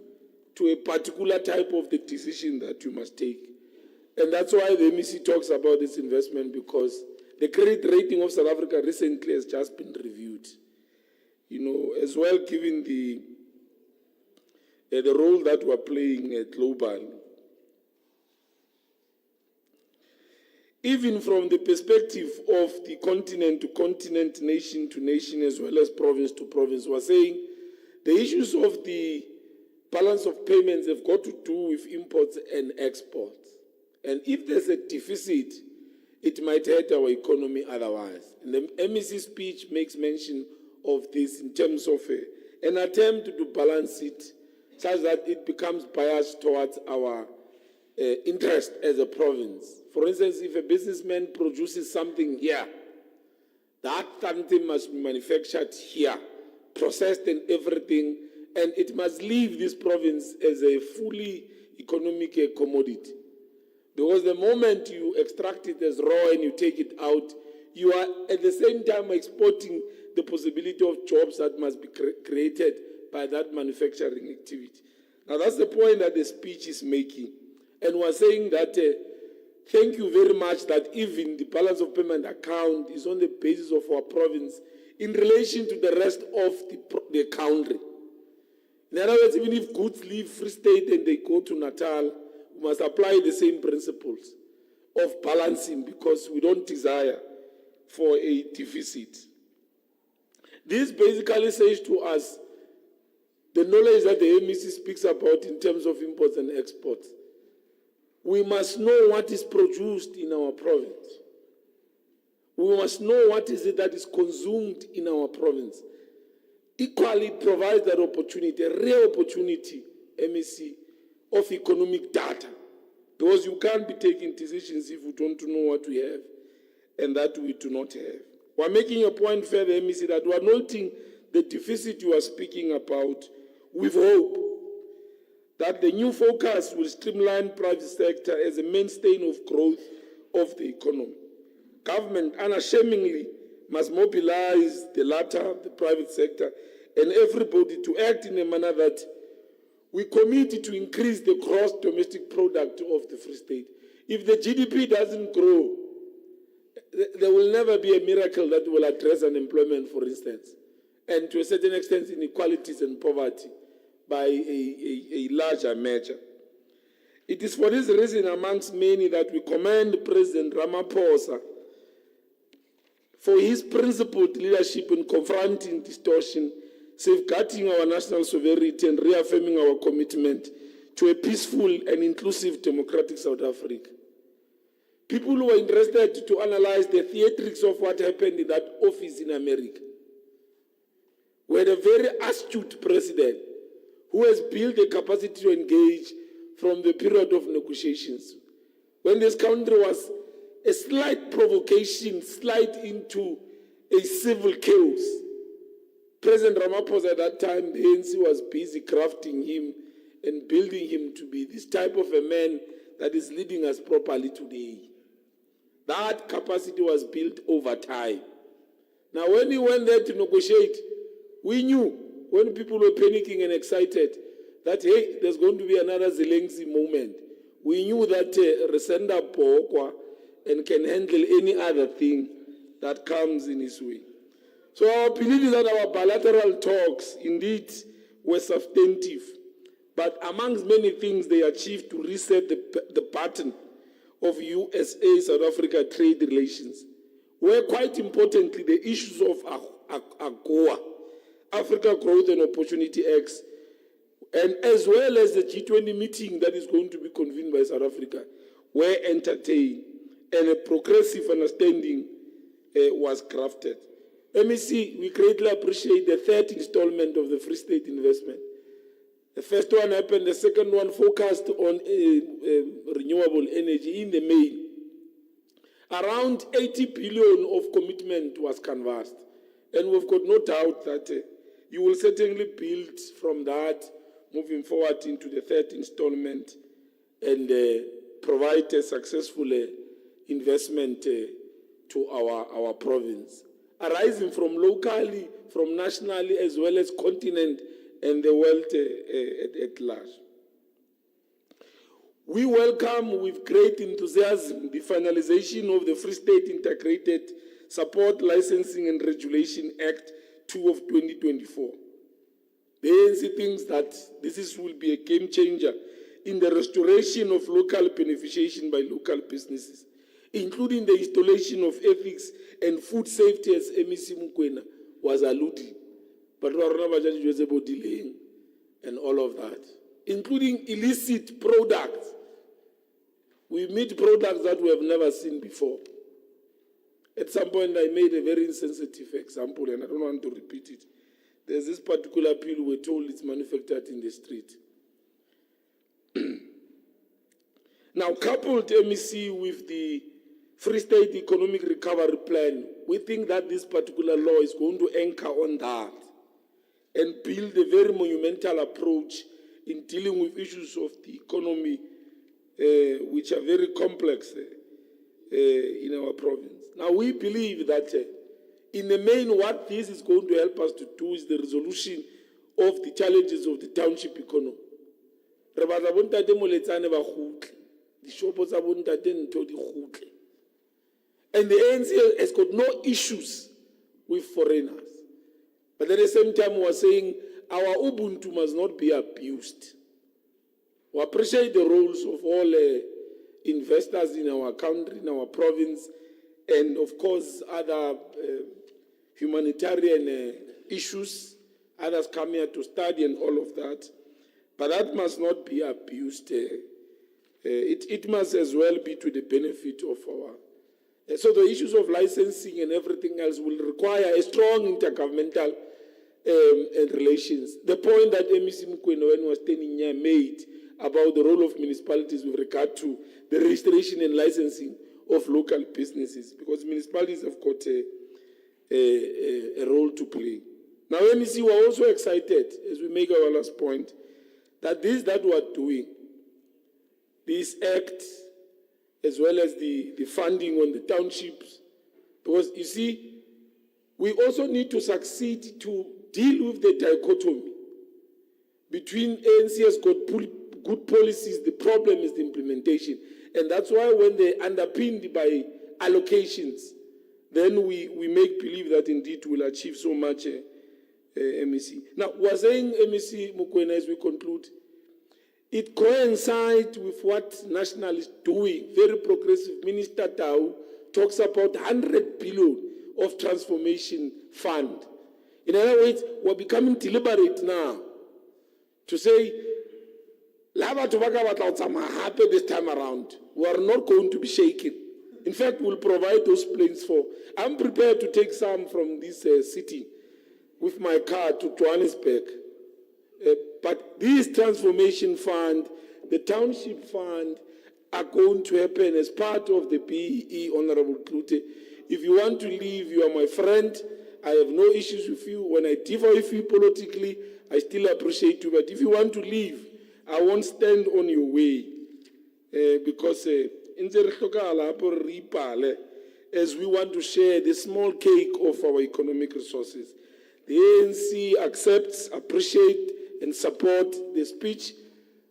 to a particular type of the decision that you must take. And that's why the MEC talks about this investment, because the credit rating of South Africa recently has just been reviewed. You know, as well, given the role that we're playing globally. Even from the perspective of the continent to continent, nation to nation, as well as province to province, we're saying the issues of the balance of payments have got to do with imports and exports. And if there's a deficit, it might hurt our economy otherwise. And the MEC speech makes mention of this in terms of an attempt to balance it such that it becomes biased towards our interest as a province. For instance, if a businessman produces something here, that something must be manufactured here, processed and everything, and it must leave this province as a fully economic commodity. Because the moment you extract it as raw and you take it out, you are at the same time exporting the possibility of jobs that must be created by that manufacturing activity. Now that's the point that the speech is making. And we're saying that thank you very much that even the balance of payment account is on the basis of our province in relation to the rest of the country. In other words, even if goods leave Free State and they go to Natal, we must apply the same principles of balancing because we don't desire for a deficit. This basically says to us the knowledge that the MEC speaks about in terms of imports and exports. We must know what is produced in our province. We must know what is it that is consumed in our province. Equally, it provides that opportunity, a real opportunity, MEC, of economic data. Because you can't be taking decisions if you don't know what we have and that we do not have. We're making a point further, MEC, that we're noting the deficit you are speaking about with hope that the new focus will streamline private sector as a mainstay of growth of the economy. Government unashamedly must mobilize the latter, the private sector, and everybody to act in a manner that we commit to increase the gross domestic product of the Free State. If the GDP doesn't grow, there will never be a miracle that will address unemployment, for instance, and to a certain extent inequalities and poverty by a larger measure. It is for this reason, amongst many, that we commend President Ramaphosa for his principled leadership in confronting distortion, safeguarding our national sovereignty, and reaffirming our commitment to a peaceful and inclusive democratic South Africa. People who are interested to analyze the theatrics of what happened in that office in America, we had a very astute president who has built a capacity to engage from the period of negotiations. When this country was a slight provocation, slide into a civil chaos, President Ramaphosa at that time, the ANC was busy crafting him and building him to be this type of a man that is leading us properly today. That capacity was built over time. Now, when he went there to negotiate, we knew when people were panicking and excited that, hey, there's going to be another Zelensky moment. We knew that Resenda Pokwa and can handle any other thing that comes in his way. So our belief is that our bilateral talks indeed were substantive, but amongst many things they achieved to reset the pattern of USA-South Africa trade relations, where quite importantly the issues of AGOA, Africa Growth and Opportunity X, and as well as the G20 meeting that is going to be convened by South Africa, were entertained and a progressive understanding was crafted. MEC, we greatly appreciate the third installment of the Free State investment. The first one happened, the second one focused on renewable energy in the main. Around 80 billion of commitment was canvassed. And we've got no doubt that you will certainly build from that moving forward into the third installment and provide a successful investment to our province, arising from locally, from nationally, as well as continent and the world at large. We welcome with great enthusiasm the finalization of the Free State Integrated Support Licensing and Regulation Act 2 of 2024. The ANC thinks that this will be a game changer in the restoration of local beneficiation by local businesses, including the installation of ethics and food safety, as MEC Mukwena was alluding. But we are delaying and all of that, including illicit products. We meet products that we have never seen before. At some point, I made a very insensitive example, and I don't want to repeat it. There's this particular pill we're told it's manufactured in the street. Now, coupled MEC with the Free State Economic Recovery Plan, we think that this particular law is going to anchor on that and build a very monumental approach in dealing with issues of the economy, which are very complex in our province. Now, we believe that in the main, what this is going to help us to do is the resolution of the challenges of the township economy. Dishopo tsa bo ntate ntho di kgutle. And the ANC has got no issues with foreigners. But at the same time, we are saying our Ubuntu must not be abused. We appreciate the roles of all investors in our country, in our province, and of course other humanitarian issues, others come here to study and all of that. But that must not be abused. It must as well be to the benefit of our... So the issues of licensing and everything else will require a strong intergovernmental relations. The point that MEC Mukwena, when was standing here, made about the role of municipalities with regard to the registration and licensing of local businesses, because municipalities have got a role to play. Now, MEC, we are also excited, as we make our last point, that this that we are doing, this act, as well as the funding on the townships, because you see, we also need to succeed to deal with the dichotomy between ANC has got good policies, the problem is the implementation. And that's why when they're underpinned by allocations, then we make believe that indeed we'll achieve so much, MEC. Now, we're saying, MEC Mukwena, as we conclude, it coincides with what National is doing. Very progressive. Minister Tau talks about 100 billion of transformation fund. In other words, we're becoming deliberate now to say, this time around, we are not going to be shaken. In fact, we'll provide those planes for... I'm prepared to take some from this city with my car to Johannesburg. But this transformation fund, the township fund, are going to happen as part of the BEE, Honorable Klute. If you want to leave, you are my friend. I have no issues with you. When I differ with you politically, I still appreciate you. But if you want to leave, I won't stand on your way. Because as we want to share the small cake of our economic resources, the ANC accepts, appreciates, and support the speech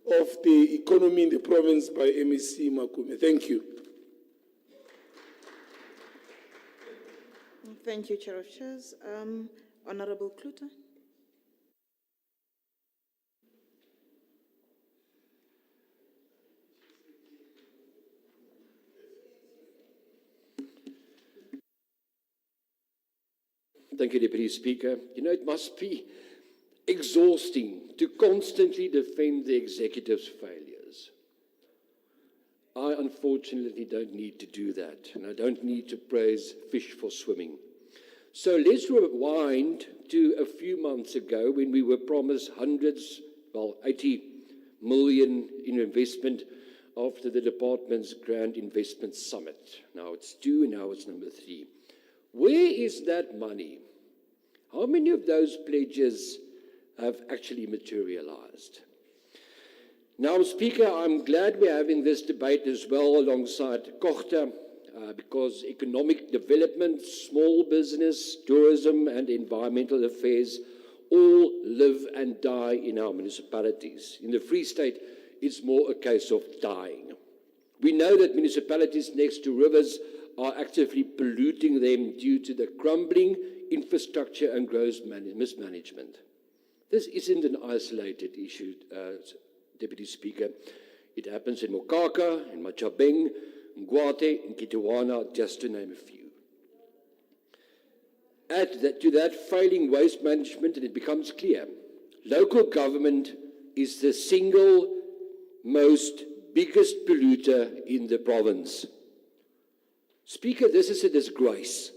of the economy in the province by MEC Makume. Thank you. Thank you, Chair of Chairs. Honorable Klute. Thank you, Deputy Speaker. You know, it must be exhausting to constantly defend the executive's failures. I unfortunately don't need to do that, and I don't need to praise fish for swimming. So let's rewind to a few months ago when we were promised 80 million in investment after the department's Grand Investment Summit. Now it's 2 and now it's number 3. Where is that money? How many of those pledges have actually materialized? Now, Speaker, I'm glad we're having this debate as well alongside Kochte, because economic development, small business, tourism, and environmental affairs all live and die in our municipalities. In the Free State, it's more a case of dying. We know that municipalities next to rivers are actively polluting them due to the crumbling infrastructure and gross mismanagement. This isn't an isolated issue, Deputy Speaker. It happens in Mokaka, in Machabeng, in Guate, in Kitawana, just to name a few. Add to that failing waste management, and it becomes clear. Local government is the single most biggest polluter in the province. Speaker, this is a disgrace.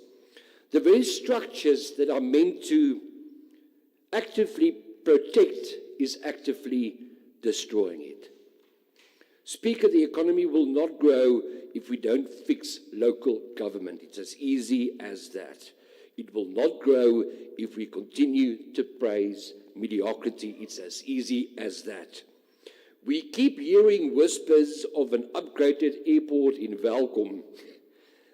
The very structures that are meant to actively protect is actively destroying it. Speaker, the economy will not grow if we don't fix local government. It's as easy as that. It will not grow if we continue to praise mediocrity. It's as easy as that. We keep hearing whispers of an upgraded airport in Welkom.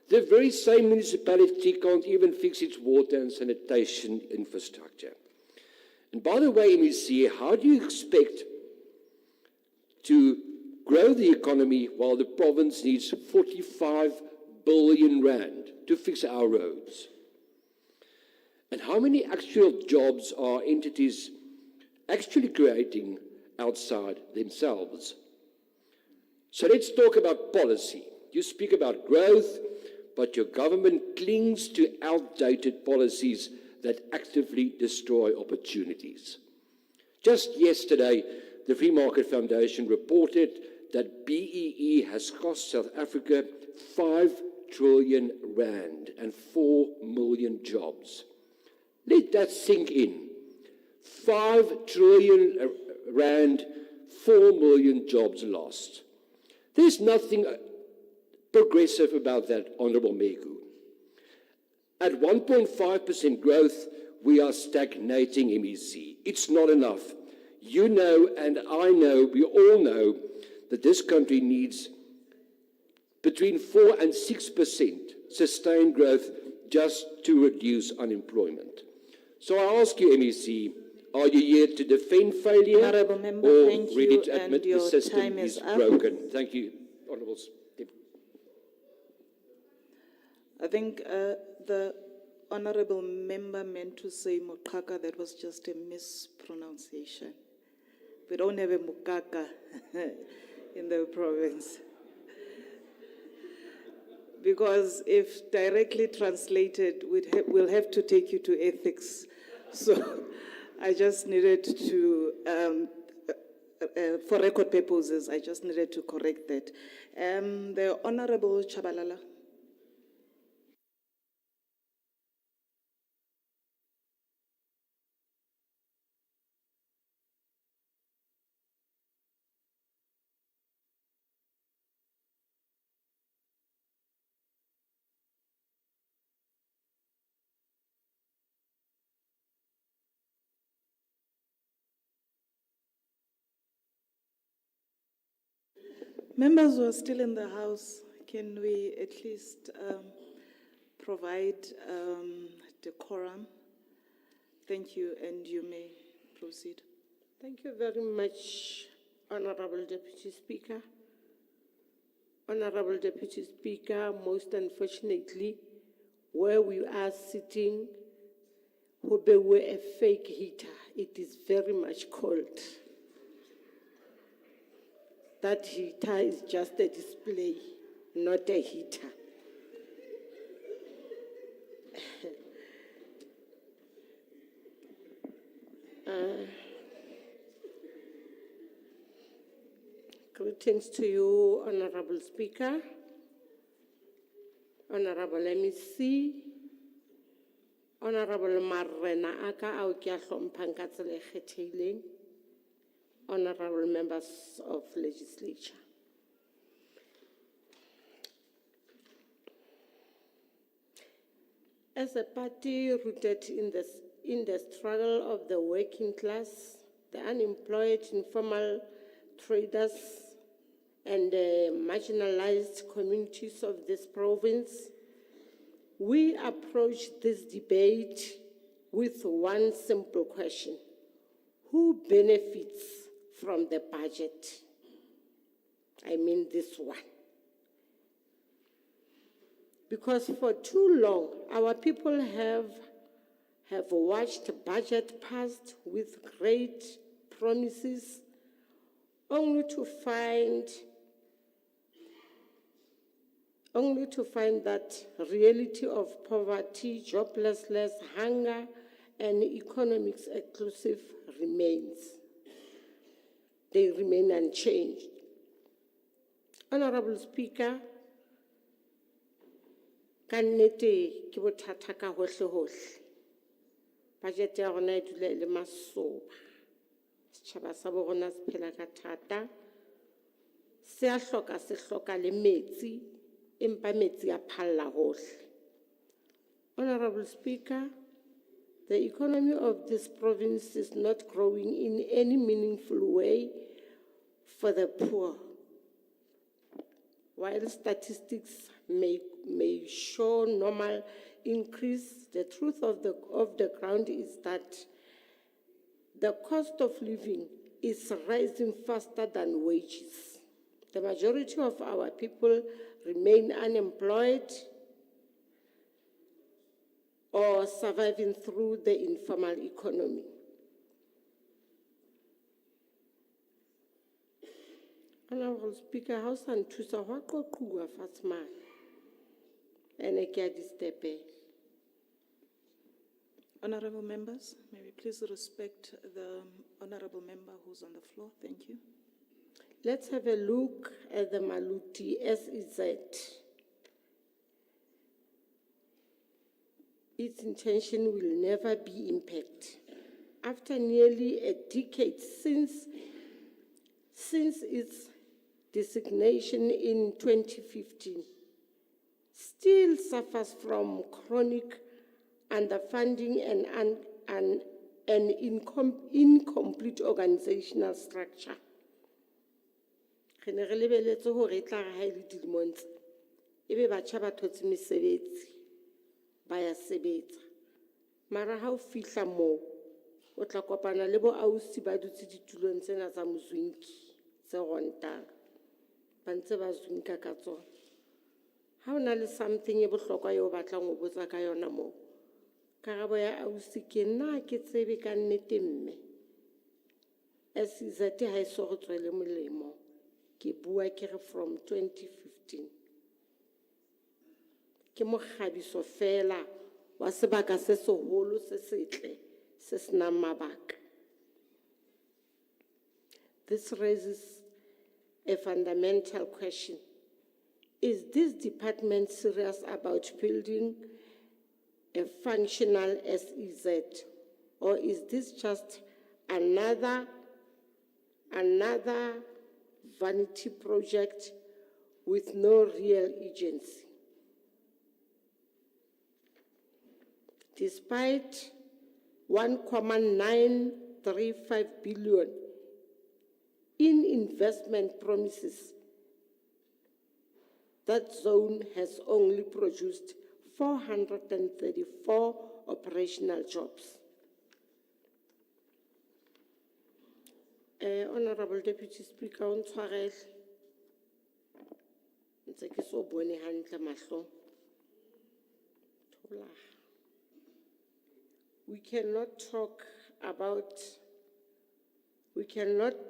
The very same municipality can't even fix its water and sanitation infrastructure. And by the way, MEC, how do you expect to grow the economy while the province needs 45 billion rand to fix our roads? And how many actual jobs are entities actually creating outside themselves? So let's talk about policy. You speak about growth, but your government clings to outdated policies that actively destroy opportunities. Just yesterday, the Free Market Foundation reported that BEE has cost South Africa 5 trillion rand and 4 million jobs. Let that sink in. 5 trillion rand, 4 million jobs lost. There's nothing progressive about that, Honourable Meku. At 1.5% growth, we are stagnating, MEC. It's not enough. You know, and I know, we all know, that this country needs between 4 and 6% sustained growth just to reduce unemployment. So I ask you, MEC, are you here to defend failure Honourable Member, or thank ready you, to and admit the your system time is is up. broken? Thank you, Honourable Speaker. I think the Honourable Member meant to say Mukaka. That was just a mispronunciation. We don't have a Mukaka in the province. Because if directly translated, we'll have to take you to ethics. So I just needed to, for record purposes, I just needed to correct that. The Honourable Chabalala. Members who are still in the House, can we at least provide decorum? Thank you, and you may proceed. Thank you very much, Honourable Deputy Speaker. Honourable Deputy Speaker, most unfortunately, where we are sitting, we were a fake heater. It is very much cold. That heater is just a display, not a heater. Greetings to you, Honourable Speaker, Honourable MEC, Honourable Marrena Aka ao ke a hlomphang ka tsela e kgethehileng, Honourable members of legislature. As a party rooted in the struggle of the working class, the unemployed, informal traders, and the marginalized communities of this province, we approach this debate with one simple question: who benefits from the budget? I mean this one. Because for too long, our people have watched budget passed with great promises, only to find that reality of poverty, joblessness, hunger, and economic exclusive remains. They remain unchanged. Honourable Speaker, ka nnete ke bothata ka hohle hohle. Budget ya rona e dula e le masoba. Setjhaba sa bo rona se phela ka thata. Se a hloka le metsi, empa metsi a phalla hohle. Honourable Speaker, the economy of this province is not growing in any meaningful way for the poor. While statistics may show normal increase, the truth of the ground is that the cost of living is rising faster than wages. The majority of our people remain unemployed or surviving through the informal economy. Honorable Speaker, how san thusa hwa qoquwa fatsman. Ene ke a disturbe. Honorable members, may we please respect the honorable member who's on the floor. Thank you. Let's have a look at the Maluti SEZ. Its intention will never be impacted. After nearly a decade since its designation in 2015, still suffers from chronic underfunding and incomplete organizational structure. Re ne re lebeletse hore e tla re ha e le dilemong tse, ebe batjha ba thotse mesebetsi, ba ya sebetsa. Mara ha o fihla moo, o tla kopana le bo ausi ba dutse ditulong tsena tsa mozwinki tse rontang, ba ntse ba zwinka ka tsona. Ha o na le something e bohlokwa eo o batlang ho botsa ka yona moo, karabo ya ausi ke nna ke tsebe ka nnete mme. SEZ ha e so re tswele molemo. Ke bua ke re from 2015. Ke mokgabiso fela wa sebaka se seholo se setle se senang mabaka. This raises a fundamental question. Is this department serious about building a functional SEZ, or is this just another vanity project with no real agency? Despite 1.935 billion in investment promises, that zone has only produced 434 operational jobs. Honorable Deputy Speaker, on tshwarele. Ntse ke so bone hantle mahlo. Thola. We cannot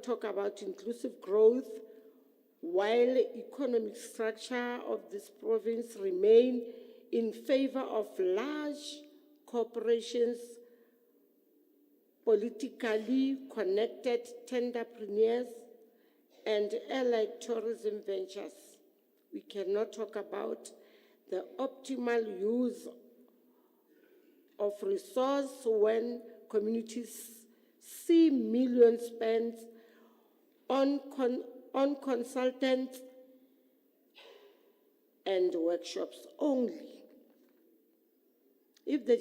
talk about inclusive growth while economic structure of this province remain in favor of large corporations, politically connected tenderpreneurs, and allied tourism ventures. We cannot talk about the optimal use of resource when communities see millions spent on consultants and workshops only. If the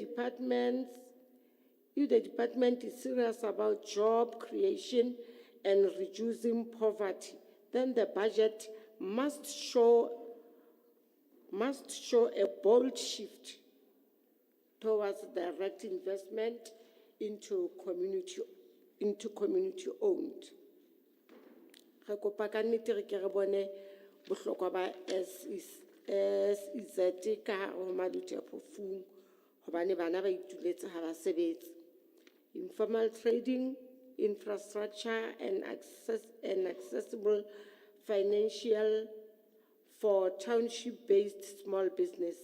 department is serious about job creation and reducing poverty, then the budget must show a bold shift towards direct investment into community-owned. Re kopa ka nnete re ke re bone bohlokwa ba SEZ ka hare ho Maluti a Phofung, hobane bana ba ituletse ha ba sebetse. Informal trading, infrastructure, and accessible financial for township-based small business.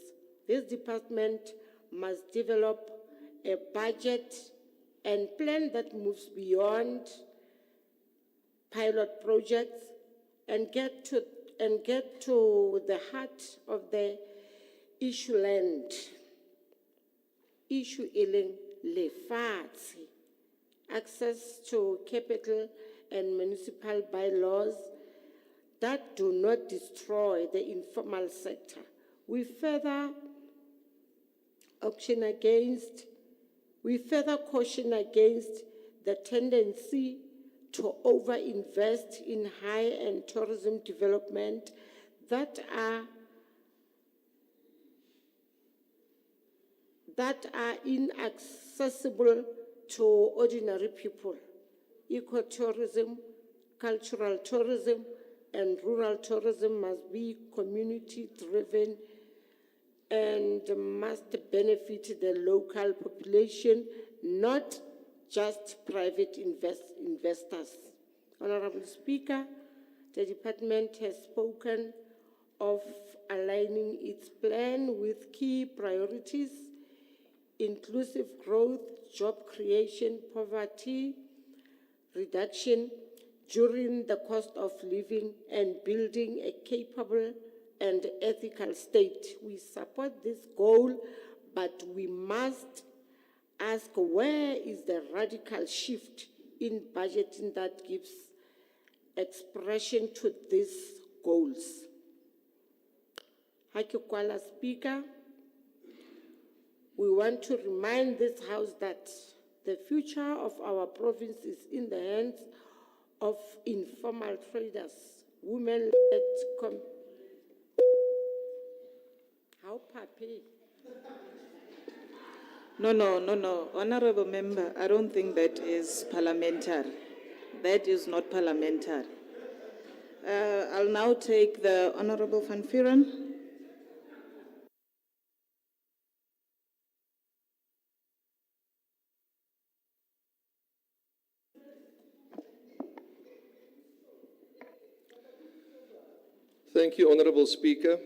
This department must develop a budget and plan that moves beyond pilot projects and get to the heart of the issue land. Issue ileng lefatshe, access to capital and municipal bylaws that do not destroy the informal sector. We further caution against the tendency to overinvest in high-end tourism development that are inaccessible to ordinary people. Ecotourism, cultural tourism, and rural tourism must be community-driven and must benefit the local population, not just private investors. Honorable Speaker, the department has spoken of aligning its plan with key priorities: inclusive growth, job creation, poverty reduction during the cost of living, and building a capable and ethical state. We support this goal, but we must ask, where is the radical shift in budgeting that gives expression to these goals? Hakikwala Speaker, we want to remind this House that the future of our province is in the hands of informal traders, women-led How papi? No. Honorable member, I don't think that is parliamentary. That is not parliamentary. I'll now take the Honorable Van Vuren. Thank you, Honourable Speaker.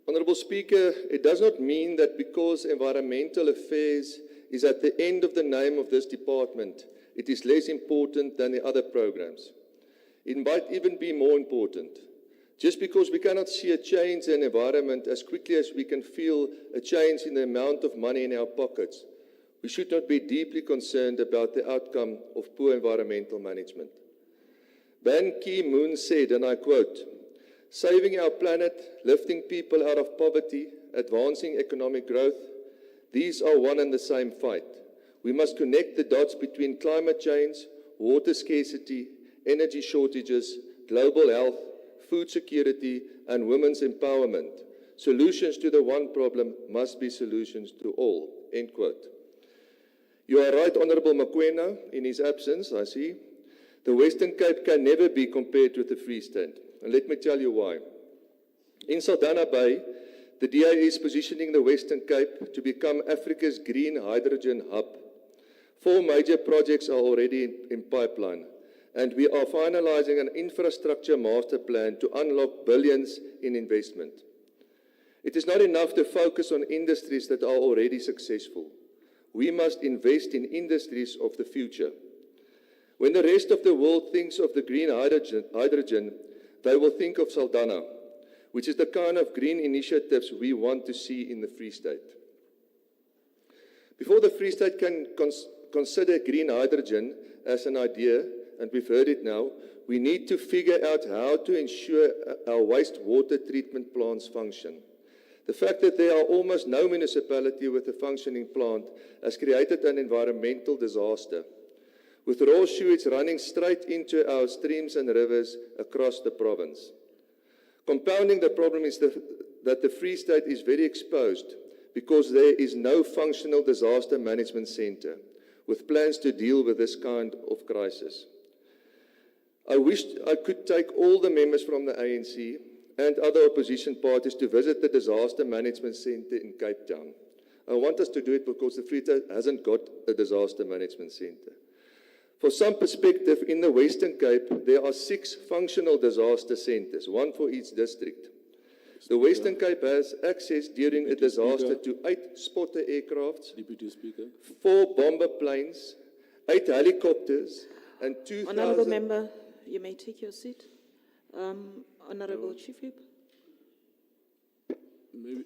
Honourable Speaker, it does not mean that because environmental affairs is at the end of the name of this department, it is less important than the other programs. It might even be more important. Just because we cannot see a change in the environment as quickly as we can feel a change in the amount of money in our pockets, we should not be deeply concerned about the outcome of poor environmental management. Ban Ki-moon said, and I quote, "Saving our planet, lifting people out of poverty, advancing economic growth, these are one and the same fight. We must connect the dots between climate change, water scarcity, energy shortages, global health, food security, and women's empowerment. Solutions to the one problem must be solutions to all." End quote. You are right, Honourable Mokoena, in his absence, I see. The Western Cape can never be compared with the Free State. And let me tell you why. In Saldanha Bay, the DA is positioning the Western Cape to become Africa's green hydrogen hub. 4 major projects are already in pipeline, and we are finalizing an infrastructure master plan to unlock billions in investment. It is not enough to focus on industries that are already successful. We must invest in industries of the future. When the rest of the world thinks of the green hydrogen, they will think of Saldanha, which is the kind of green initiatives we want to see in the Free State. Before the Free State can consider green hydrogen as an idea, and we've heard it now, we need to figure out how to ensure our wastewater treatment plants function. The fact that there are almost no municipality with a functioning plant has created an environmental disaster, with raw sewage running straight into our streams and rivers across the province. Compounding the problem is that the Free State is very exposed because there is no functional disaster management centre with plans to deal with this kind of crisis. I wish I could take all the members from the ANC and other opposition parties to visit the Disaster Management Centre in Cape Town. I want us to do it because the Free State hasn't got a disaster management centre. For some perspective, in the Western Cape, there are 6 functional disaster centres, 1 for each district. The Western Cape has access during a disaster to 8 spotter aircrafts, 4 bomber planes, 8 helicopters, and 2,000... Honourable Member, you may take your seat. Honourable Chief Whip.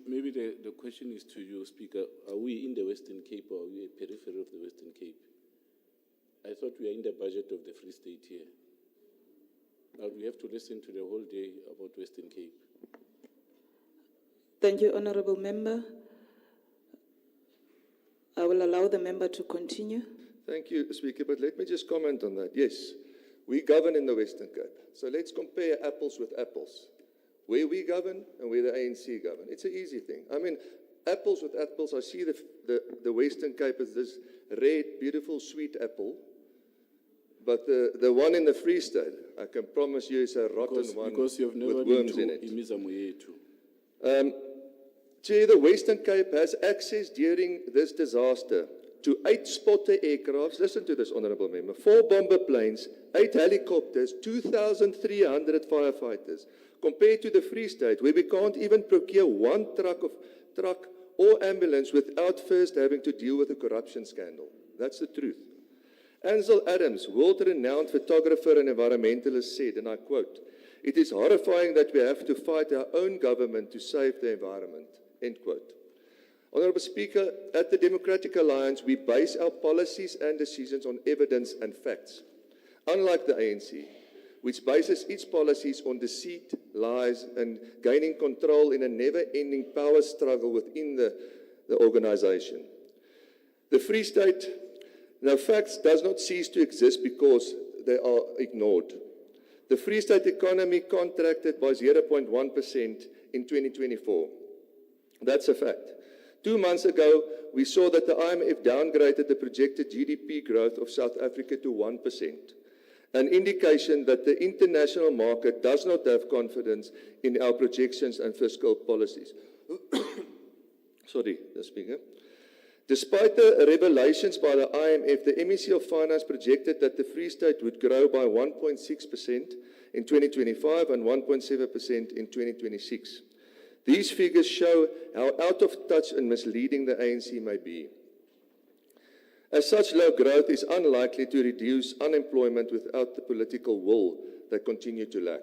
Maybe the question is to you, Speaker. Are we in the Western Cape or are we a periphery of the Western Cape? I thought we are in the budget of the Free State here. Now we have to listen to the whole day about Western Cape. Thank you, Honourable Member. I will allow the member to continue. Thank you, Speaker, but let me just comment on that. Yes, we govern in the Western Cape. So let's compare apples with apples. Where we govern and where the ANC govern. It's an easy thing. I mean, apples with apples, I see the Western Cape as this red, beautiful, sweet apple. But the one in the Free State, I can promise you, is a rotten one Because you have never with been worms to in it. Imizamo Yetu. Chair, the Western Cape has access during this disaster to 8 spotter aircrafts, listen to this, Honourable Member, 4 bomber planes, 8 helicopters, 2,300 firefighters, compared to the Free State, where we can't even procure 1 truck or ambulance without first having to deal with a corruption scandal. That's the truth. Ansel Adams, world-renowned photographer and environmentalist, said, and I quote, "It is horrifying that we have to fight our own government to save the environment," end quote. Honourable Speaker, at the Democratic Alliance, we base our policies and decisions on evidence and facts. Unlike the ANC, which bases its policies on deceit, lies, and gaining control in a never-ending power struggle within the organisation. The Free State, now facts does not cease to exist because they are ignored. The Free State economy contracted by 0.1% in 2024. That's a fact. 2 months ago, we saw that the IMF downgraded the projected GDP growth of South Africa to 1%, an indication that the international market does not have confidence in our projections and fiscal policies. Sorry, the Speaker. Despite the revelations by the IMF, the MEC of Finance projected that the Free State would grow by 1.6% in 2025 and 1.7% in 2026. These figures show how out of touch and misleading the ANC may be. As such, low growth is unlikely to reduce unemployment without the political will they continue to lack.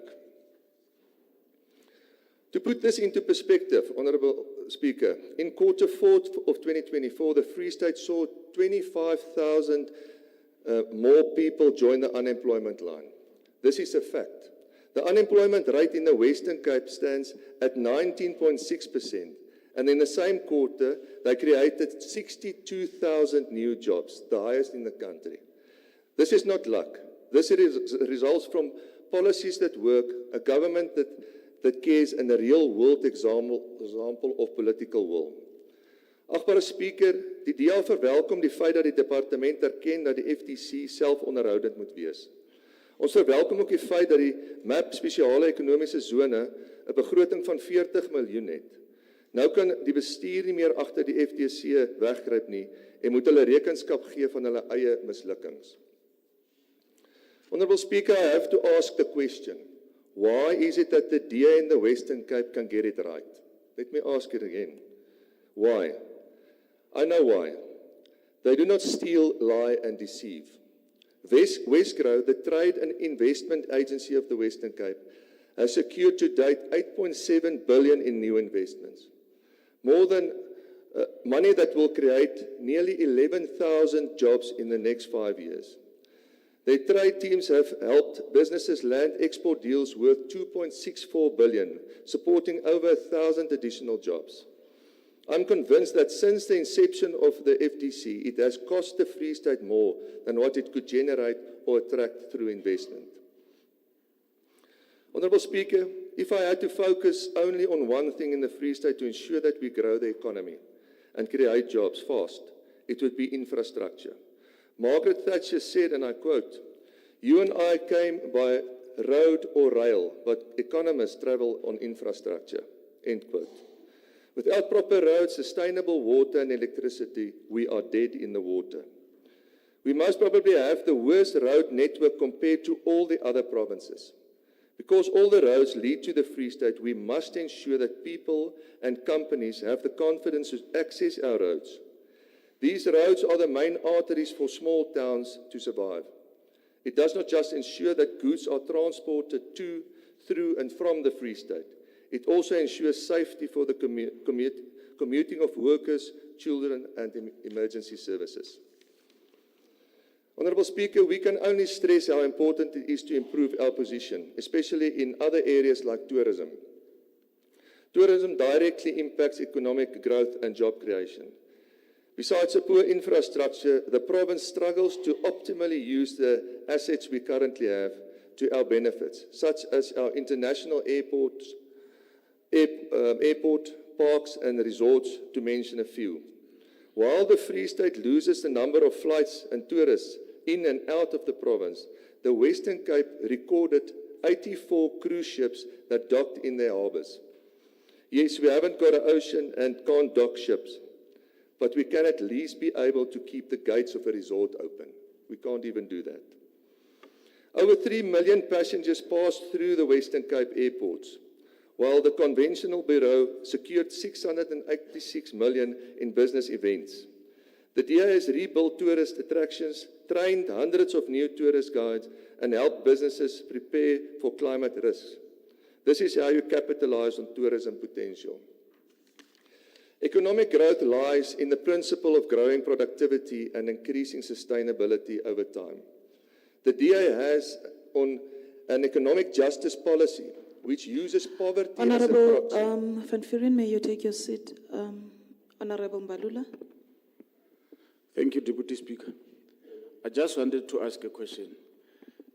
To put this into perspective, Honourable Speaker, in Q4 of 2024, the Free State saw 25,000 more people join the unemployment line. This is a fact. The unemployment rate in the Western Cape stands at 19.6%, and in the same quarter, they created 62,000 new jobs, the highest in the country. This is not luck. This results from policies that work, a government that cares, and a real-world example of political will. Agbare Speaker, die DA verwelkom die feit dat die departement erken dat die FTC selfonderhoudend moet wees. Ons verwelkom ook die feit dat die MAP spesiale ekonomiese zone 'n begroting van 40 miljoen het. Nou kan die bestuur nie meer agter die FTC weggryp nie en moet hulle rekenskap gee van hulle eie mislukkings. Honourable Speaker, I have to ask the question, why is it that the DA in the Western Cape can get it right? Let me ask it again. Why? I know why. They do not steal, lie and deceive. Westgrow, the trade and investment agency of the Western Cape, has secured to date 8.7 billion in new investments. More than money that will create nearly 11,000 jobs in the next 5 years. Their trade teams have helped businesses land export deals worth 2.64 billion, supporting over 1,000 additional jobs. I'm convinced that since the inception of the FTC, it has cost the Free State more than what it could generate or attract through investment. Honourable Speaker, if I had to focus only on one thing in the Free State to ensure that we grow the economy and create jobs fast, it would be infrastructure. Margaret Thatcher said, and I quote, "You and I came by road or rail, but economists travel on infrastructure," end quote. Without proper roads, sustainable water and electricity, we are dead in the water. We most probably have the worst road network compared to all the other provinces. Because all the roads lead to the Free State, we must ensure that people and companies have the confidence to access our roads. These roads are the main arteries for small towns to survive. It does not just ensure that goods are transported to, through and from the Free State. It also ensures safety for the commuting of workers, children and emergency services. Honourable Speaker, we can only stress how important it is to improve our position, especially in other areas like tourism. Tourism directly impacts economic growth and job creation. Besides a poor infrastructure, the province struggles to optimally use the assets we currently have to our benefits, such as our international airport, parks and resorts, to mention a few. While the Free State loses the number of flights and tourists in and out of the province, the Western Cape recorded 84 cruise ships that docked in their harbours. Yes, we haven't got an ocean and can't dock ships, but we can at least be able to keep the gates of a resort open. We can't even do that. Over 3 million passengers passed through the Western Cape airports, while the conventional bureau secured 686 million in business events. The DEA has rebuilt tourist attractions, trained hundreds of new tourist guides, and helped businesses prepare for climate risks. This is how you capitalize on tourism potential. Economic growth lies in the principle of growing productivity and increasing sustainability over time. The DA has on an economic justice policy which uses poverty as a Honorable proxy. Van Vuuren, may you take your seat? Honorable Mbalula. Thank you, Deputy Speaker. I just wanted to ask a question.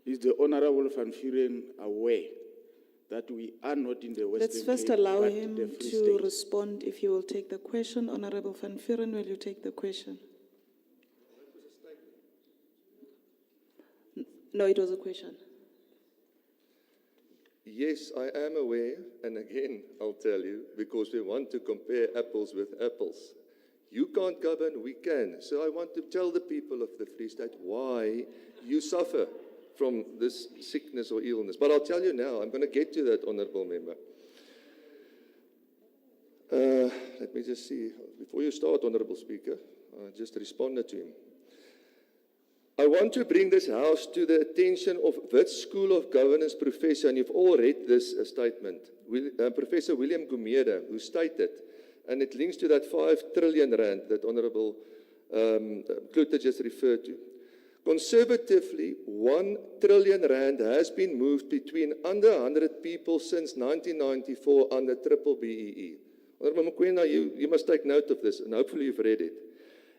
Is the Honorable Van Vuuren aware that we are not in the Western Let's first Cape, allow but him the Free to State? respond if you will take the question. Honorable Van Vuuren, will you take the question? No, it was a question. Yes, I am aware, and again, I'll tell you, because we want to compare apples with apples. You can't govern, we can. So I want to tell the people of the Free State why you suffer from this sickness or illness. But I'll tell you now, I'm going to get to that, Honourable Member. Let me just see. Before you start, Honourable Speaker, I just responded to him. I want to bring this House to the attention of Wits School of Governance professor, and you've all read this statement, Professor William Gumede, who stated, and it links to that 5 trillion rand that Honourable Klute just referred to. Conservatively, 1 trillion rand has been moved between under 100 people since 1994 under Triple BEE. Honourable Mokoena, you must take note of this, and hopefully you've read it.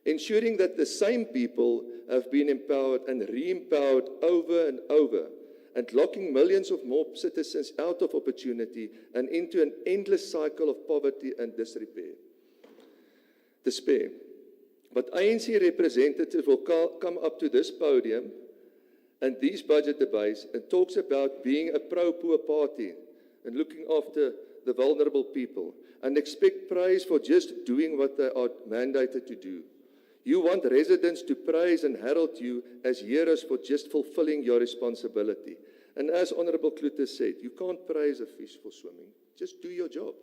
Ensuring that the same people have been empowered and re-empowered over and over, and locking millions of more citizens out of opportunity and into an endless cycle of poverty and despair. But ANC representatives will come up to this podium and these budget debates and talks about being a pro-poor party and looking after the vulnerable people and expect praise for just doing what they are mandated to do. You want residents to praise and herald you as heroes for just fulfilling your responsibility. And as Honourable Klute said, you can't praise a fish for swimming. Just do your job.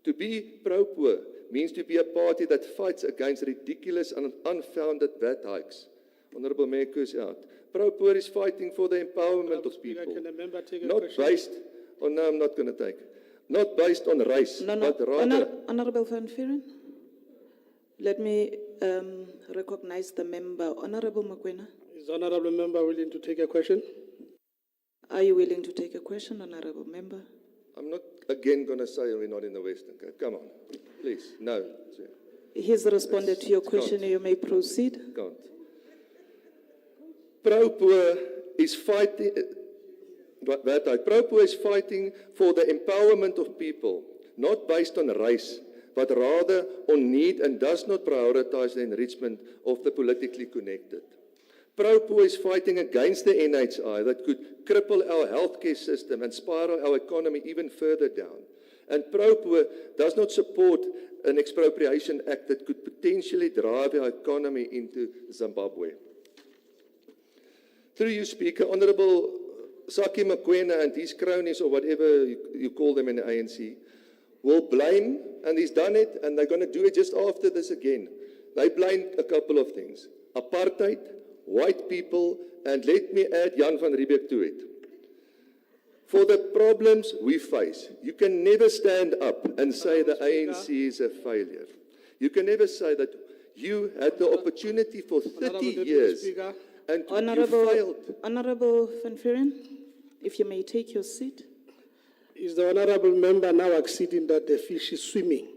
To be pro-poor means to be a party that fights against ridiculous and unfounded VAT hikes. Honourable Mayor is out. Pro-poor is fighting for the empowerment of people. Can a member take a Not question? based on, no, I'm not going to take. Not based on race, No. but rather... Honorable Van Vuuren, let me recognize the member. Honorable Mokoena, Is the honourable member willing to take a question? are you willing to take a question, honorable member? I'm not again going to say we're not in the Western Cape. Come on, please. No, He's responded to your question. Can't. You may proceed. can't. Pro-poor is fighting... Pro-poor is fighting for the empowerment of people, not based on race, but rather on need and does not prioritize the enrichment of the politically connected. Pro-poor is fighting against the NHI that could cripple our healthcare system and spiral our economy even further down. And pro-poor does not support an expropriation act that could potentially drive our economy into Zimbabwe. Through you, Speaker, Honourable Saki Mokoena and his cronies, or whatever you call them in the ANC, will blame, and he's done it, and they're going to do it just after this again. They blame a couple of things. Apartheid, white people, and let me add Jan van Riebeeck to it. For the problems we face, you can never stand up and say the ANC is a failure. You can never say that you had the opportunity for 30 years and you failed. Honorable Van Vuuren, if you may take your seat. Is the honourable member now acceding that the fish is swimming?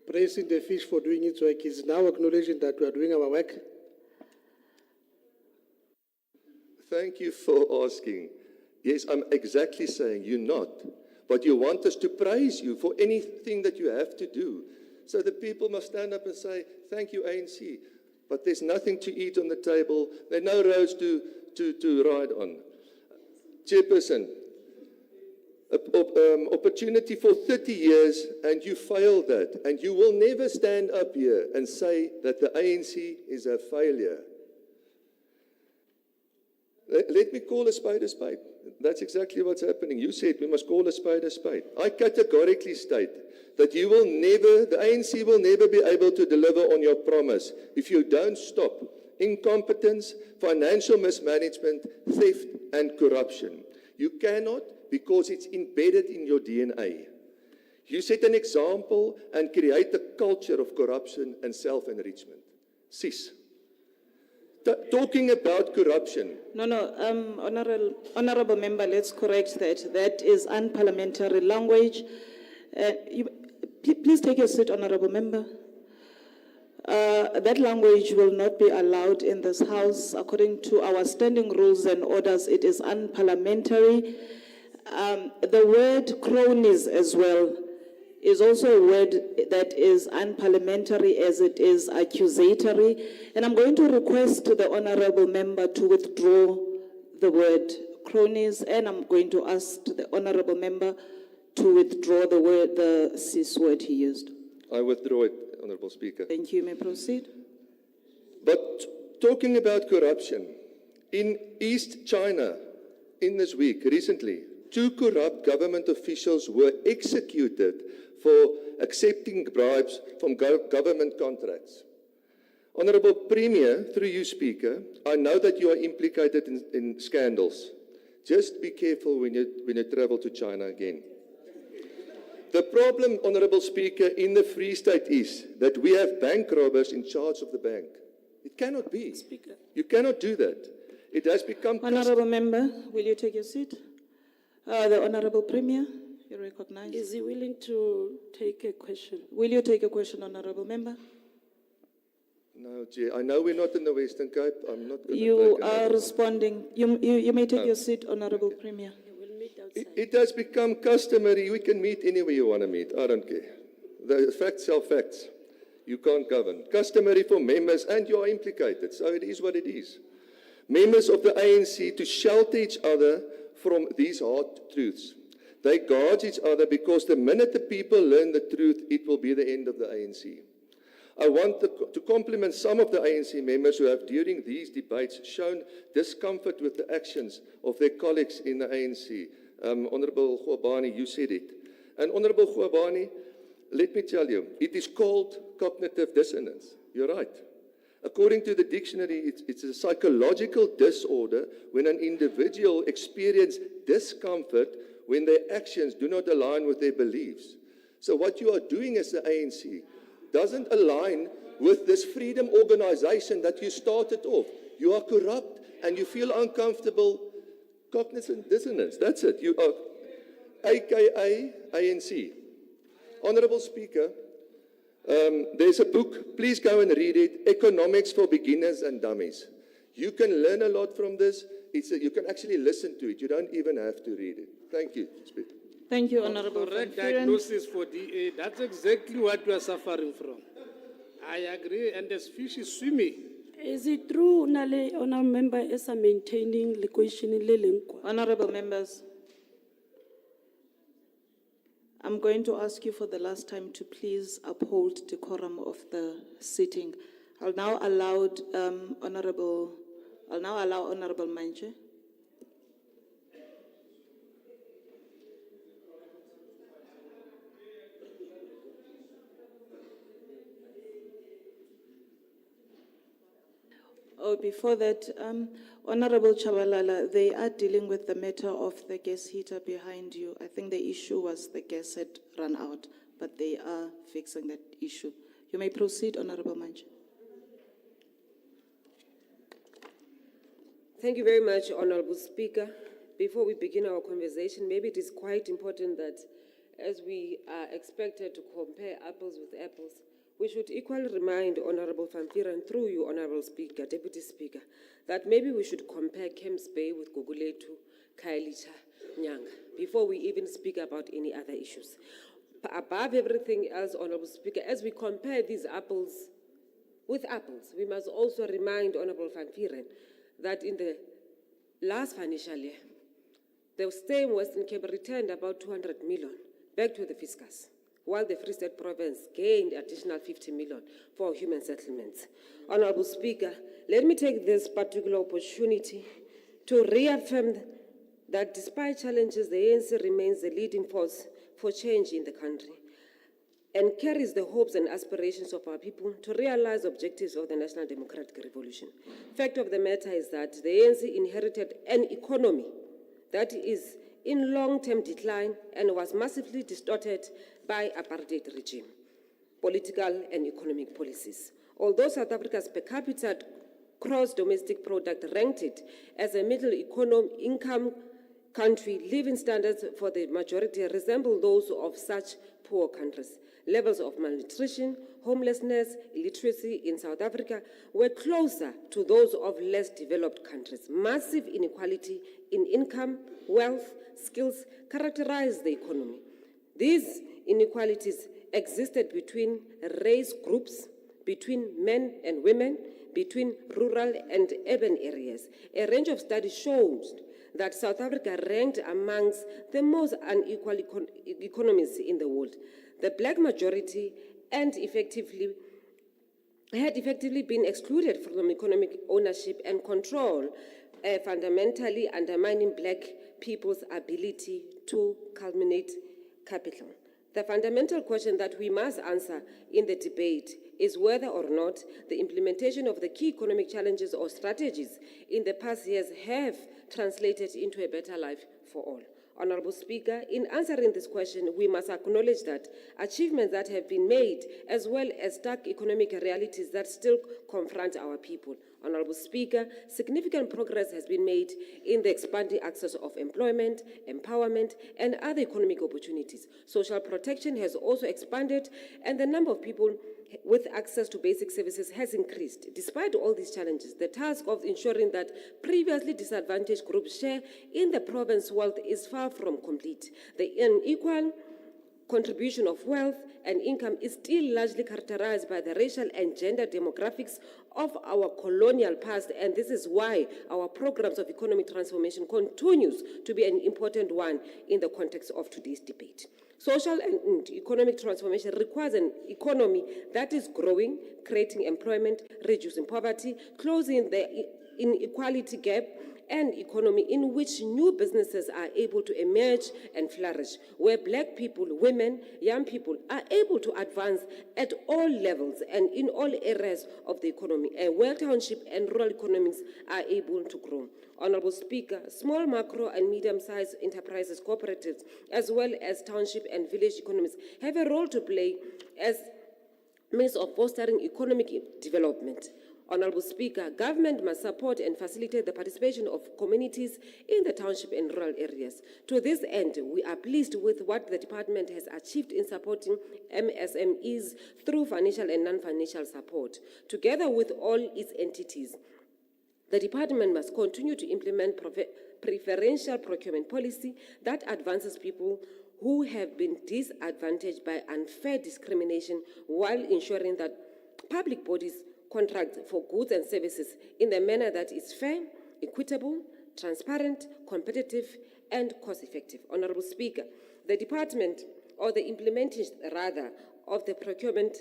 Praising the fish for doing its work is now acknowledging that we are doing our work? Thank you for asking. Yes, I'm exactly saying you're not. But you want us to praise you for anything that you have to do. So the people must stand up and say, thank you, ANC. but there's nothing to eat on the table. There are no roads to ride on. Chairperson, opportunity for 30 years and you failed that. And you will never stand up here and say that the ANC is a failure. Let me call a spade a spade. That's exactly what's happening. You said we must call a spade a spade. I categorically state that the ANC will never be able to deliver on your promise if you don't stop incompetence, financial mismanagement, theft, and corruption. You cannot, because it's embedded in your DNA. You set an example and create a culture of corruption and self-enrichment. Cease. Talking about corruption. Honorable member, let's correct that. That is unparliamentary language. Please take your seat, honorable member. That language will not be allowed in this House. According to our standing rules and orders, it is unparliamentary. The word cronies as well is also a word that is unparliamentary as it is accusatory. And I'm going to request the honorable member to withdraw the word cronies, and I'm going to ask the honorable member to withdraw the word, the cis word he used. I withdraw it, Honorable Speaker. Thank you. You may proceed. But talking about corruption, in East China, in this week, recently, 2 corrupt government officials were executed for accepting bribes from government contracts. Honorable Premier, through you, Speaker, I know that you are implicated in scandals. Just be careful when you travel to China again. The problem, Honorable Speaker, in the Free State is that we have bank robbers in charge of the bank. It cannot be. Speaker. You cannot do that. It has become... Honorable member, will you take your seat? The Honorable Premier, you recognize. Is he willing to take a question? Will you take a question, Honorable member? No, Chair. I know we're not in the Western Cape. I'm not going to... You are responding. You may take your seat, Honorable Premier. We'll meet outside. It has become customary. We can meet anywhere you want to meet. I don't care. The facts are facts. You can't govern. Customary for members, and you are implicated. So it is what it is. Members of the ANC to shelter each other from these hard truths. They guard each other because the minute the people learn the truth, it will be the end of the ANC. I want to compliment some of the ANC members who have, during these debates, shown discomfort with the actions of their colleagues in the ANC. Honorable Khuabani, you said it. And Honorable Khuabani, let me tell you, it is called cognitive dissonance. You're right. According to the dictionary, it's a psychological disorder when an individual experiences discomfort when their actions do not align with their beliefs. So what you are doing as the ANC doesn't align with this freedom organization that you started off. You are corrupt and you feel uncomfortable. Cognitive dissonance, that's it. You are AKA ANC. Honorable Speaker, there's a book, please go and read it, Economics for Beginners and Dummies. You can learn a lot from this. You can actually listen to it. You don't even have to read it. Thank you, Speaker. Thank you, Honorable Correct Van Vuuren. diagnosis for DA. That's exactly what we are suffering from. I agree, and the fish is swimming. Is it true, Nale, honorable member, is maintaining the question in Lelenkwa? Honorable members, I'm going to ask you for the last time to please uphold decorum of the sitting. I'll now allow Honorable Manje. Oh, before that, Honorable Chabalala, they are dealing with the matter of the gas heater behind you. I think the issue was the gas had run out, but they are fixing that issue. You may proceed, Honorable Manje. Thank you very much, Honorable Speaker. Before we begin our conversation, maybe it is quite important that as we are expected to compare apples with apples, we should equally remind Honorable Van Vuuren, through you, Honorable Speaker, Deputy Speaker, that maybe we should compare Camps Bay with Guguletu, Kailicha, Nyanga, before we even speak about any other issues. Above everything else, Honorable Speaker, as we compare these apples with apples, we must also remind Honorable Van Vieren that in the last financial year, the same Western Cape returned about 200 million back to the fiscus, while the Free State Province gained additional 50 million for human settlements. Honorable Speaker, let me take this particular opportunity to reaffirm that despite challenges, the ANC remains the leading force for change in the country and carries the hopes and aspirations of our people to realize objectives of the National Democratic Revolution. Fact of the matter is that the ANC inherited an economy that is in long-term decline and was massively distorted by apartheid regime, political and economic policies. Although South Africa's per capita gross domestic product ranked it as a middle income country, living standards for the majority resemble those of such poor countries. Levels of malnutrition, homelessness, illiteracy in South Africa were closer to those of less developed countries. Massive inequality in income, wealth, skills characterize the economy. These inequalities existed between race groups, between men and women, between rural and urban areas. A range of studies shows that South Africa ranked amongst the most unequal economies in the world. The black majority had effectively been excluded from economic ownership and control, fundamentally undermining black people's ability to culminate capital. The fundamental question that we must answer in the debate is whether or not the implementation of the key economic challenges or strategies in the past years have translated into a better life for all. Honorable Speaker, in answering this question, we must acknowledge that achievements that have been made, as well as stark economic realities that still confront our people. Honorable Speaker, significant progress has been made in the expanding access of employment, empowerment, and other economic opportunities. Social protection has also expanded, and the number of people with access to basic services has increased. Despite all these challenges, the task of ensuring that previously disadvantaged groups share in the province's wealth is far from complete. The unequal contribution of wealth and income is still largely characterized by the racial and gender demographics of our colonial past, and this is why our programs of economic transformation continues to be an important one in the context of today's debate. Social and economic transformation requires an economy that is growing, creating employment, reducing poverty, closing the inequality gap, and economy in which new businesses are able to emerge and flourish, where black people, women, young people are able to advance at all levels and in all areas of the economy, and where township and rural economies are able to grow. Honorable Speaker, small, macro, and medium-sized enterprises, cooperatives, as well as township and village economies have a role to play as means of fostering economic development. Honorable Speaker, government must support and facilitate the participation of communities in the township and rural areas. To this end, we are pleased with what the department has achieved in supporting MSMEs through financial and non-financial support. Together with all its entities, the department must continue to implement preferential procurement policy that advances people who have been disadvantaged by unfair discrimination, while ensuring that public bodies contract for goods and services in a manner that is fair, equitable, transparent, competitive, and cost-effective. Honorable Speaker, the department, or the implementation rather, of the procurement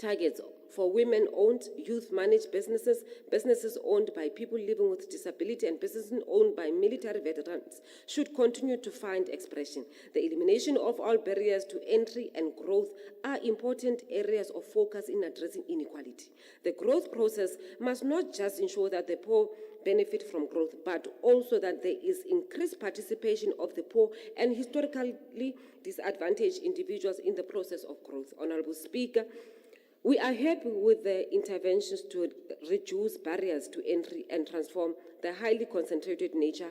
targets for women-owned, youth-managed businesses, businesses owned by people living with disability, and businesses owned by military veterans should continue to find expression. The elimination of all barriers to entry and growth are important areas of focus in addressing inequality. The growth process must not just ensure that the poor benefit from growth, but also that there is increased participation of the poor and historically disadvantaged individuals in the process of growth. Honorable Speaker, we are happy with the interventions to reduce barriers to entry and transform the highly concentrated nature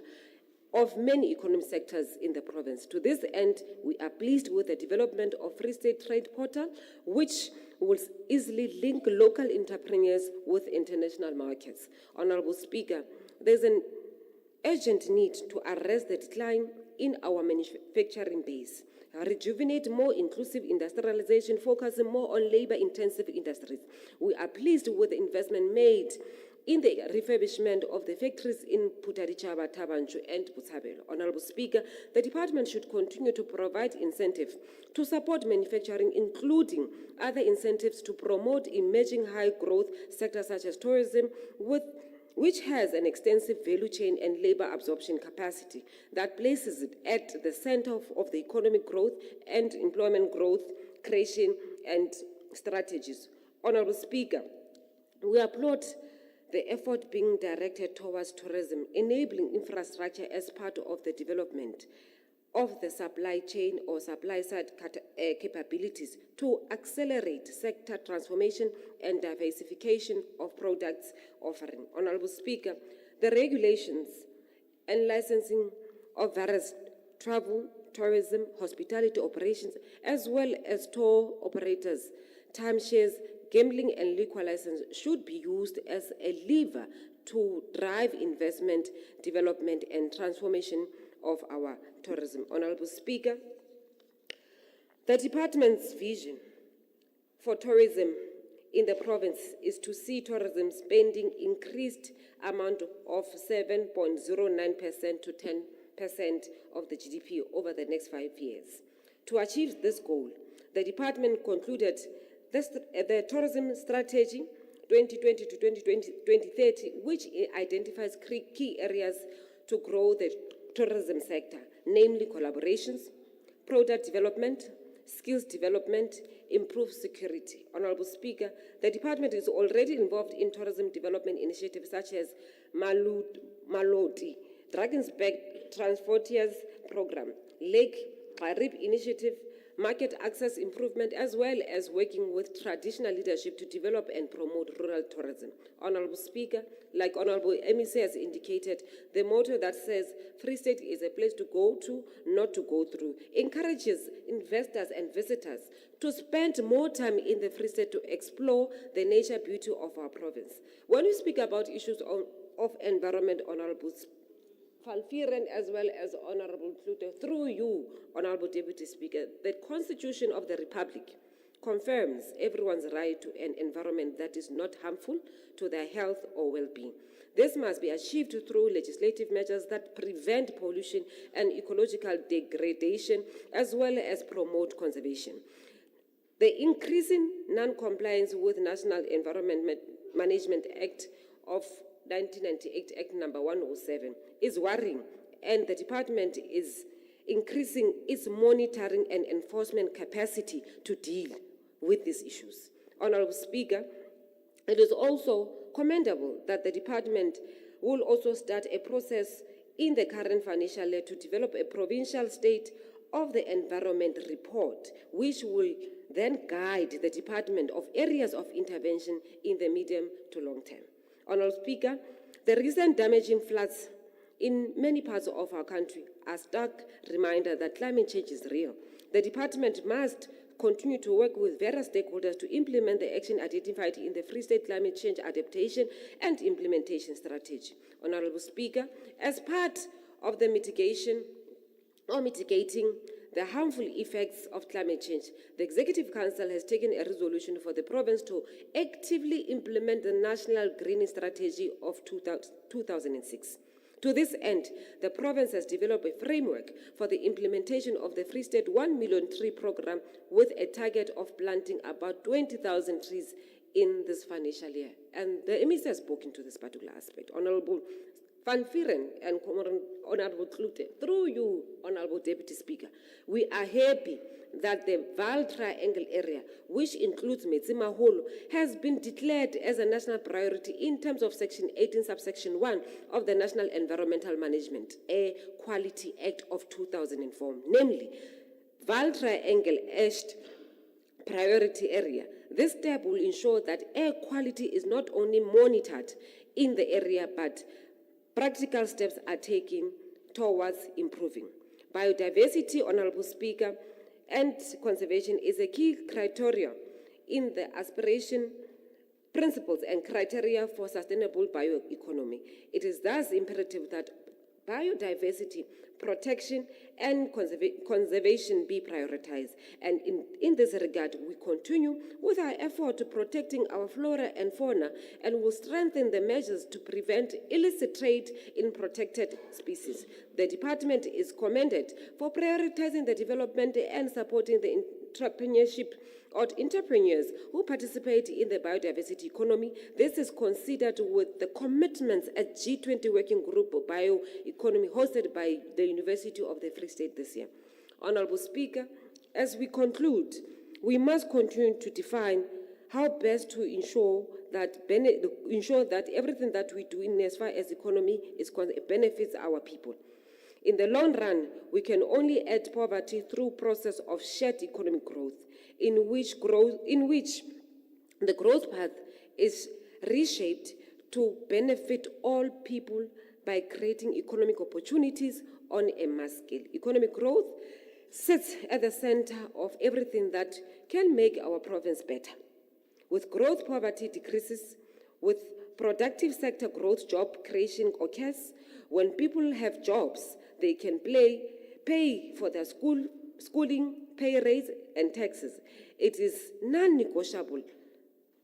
of many economic sectors in the province. To this end, we are pleased with the development of Free State Trade Portal, which will easily link local entrepreneurs with international markets. Honorable Speaker, there's an urgent need to arrest the decline in our manufacturing base. rejuvenate more inclusive industrialization, focusing more on labor-intensive industries. We are pleased with the investment made in the refurbishment of the factories in Putarichaba, Tabanchu, and Butabelo. Honorable Speaker, the department should continue to provide incentives to support manufacturing, including other incentives to promote emerging high-growth sectors such as tourism, which has an extensive value chain and labor absorption capacity that places it at the center of the economic growth and employment growth, creation, and strategies. Honorable Speaker, we applaud the effort being directed towards tourism, enabling infrastructure as part of the development of the supply chain or supply side capabilities to accelerate sector transformation and diversification of products offering. Honorable Speaker, the regulations and licensing of various travel, tourism, hospitality operations, as well as tour operators, timeshares, gambling and liquor license should be used as a lever to drive investment, development, and transformation of our tourism. Honorable Speaker, the department's vision for tourism in the province is to see tourism spending increased amount of 7.09% to 10% of the GDP over the next 5 years. To achieve this goal, the department concluded the tourism strategy 2020 to 2030, which identifies key areas to grow the tourism sector, namely collaborations, product development, skills development, improved security. Honorable Speaker, the department is already involved in tourism development initiatives such as Maloti, Drakensberg Transfrontiers Program, Lake Qarib Initiative, market access improvement, as well as working with traditional leadership to develop and promote rural tourism. Honorable Speaker, like Honorable MEC has indicated, the motto that says, Free State is a place to go to, not to go through, encourages investors and visitors to spend more time in the Free State to explore the nature beauty of our province. When we speak about issues of environment, Honorable Van Vieren, as well as Honorable Kluter, through you, Honorable Deputy Speaker, the Constitution of the Republic confirms everyone's right to an environment that is not harmful to their health or well-being. This must be achieved through legislative measures that prevent pollution and ecological degradation, as well as promote conservation. The increasing non-compliance with National Environment Management Act of 1998, Act number 107, is worrying, and the department is increasing its monitoring and enforcement capacity to deal with these issues. Honorable Speaker, it is also commendable that the department will also start a process in the current financial year to develop a provincial state of the environment report, which will then guide the department of areas of intervention in the medium to long term. Honorable Speaker, the recent damaging floods in many parts of our country are a stark reminder that climate change is real. The department must continue to work with various stakeholders to implement the action identified in the Free State Climate Change Adaptation and Implementation Strategy. Honorable Speaker, as part of the mitigating the harmful effects of climate change, the Executive Council has taken a resolution for the province to actively implement the National Green Strategy of 2006. To this end, the province has developed a framework for the implementation of the Free State 1 Million Tree Program with a target of planting about 20,000 trees in this financial year. And the MEC has spoken to this particular aspect. Honorable Van Vieren and Honorable Klute, through you, Honorable Deputy Speaker, we are happy that the Val Triangle area, which includes Metsimaholo, has been declared as a national priority in terms of Section 18, subsection 1 of the National Environmental Management Air Quality Act of 2004, namely Val Triangle East Priority Area. This step will ensure that air quality is not only monitored in the area, but practical steps are taken towards improving. Biodiversity, Honorable Speaker, and conservation is a key criteria in the aspiration principles and criteria for sustainable bioeconomy. It is thus imperative that biodiversity protection and conservation be prioritized. And in this regard, we continue with our effort to protecting our flora and fauna and will strengthen the measures to prevent illicit trade in protected species. The department is commended for prioritizing the development and supporting the entrepreneurship or entrepreneurs who participate in the biodiversity economy. This is considered with the commitments at G20 Working Group Bioeconomy hosted by the University of the Free State this year. Honorable Speaker, as we conclude, we must continue to define how best to ensure that everything that we do in as far as economy benefits our people. In the long run, we can only end poverty through process of shared economic growth, in which the growth path is reshaped to benefit all people by creating economic opportunities on a mass scale. Economic growth sits at the center of everything that can make our province better. With growth, poverty decreases. With productive sector growth, job creation occurs. When people have jobs, they can pay for their schooling, pay rates, and taxes. It is non-negotiable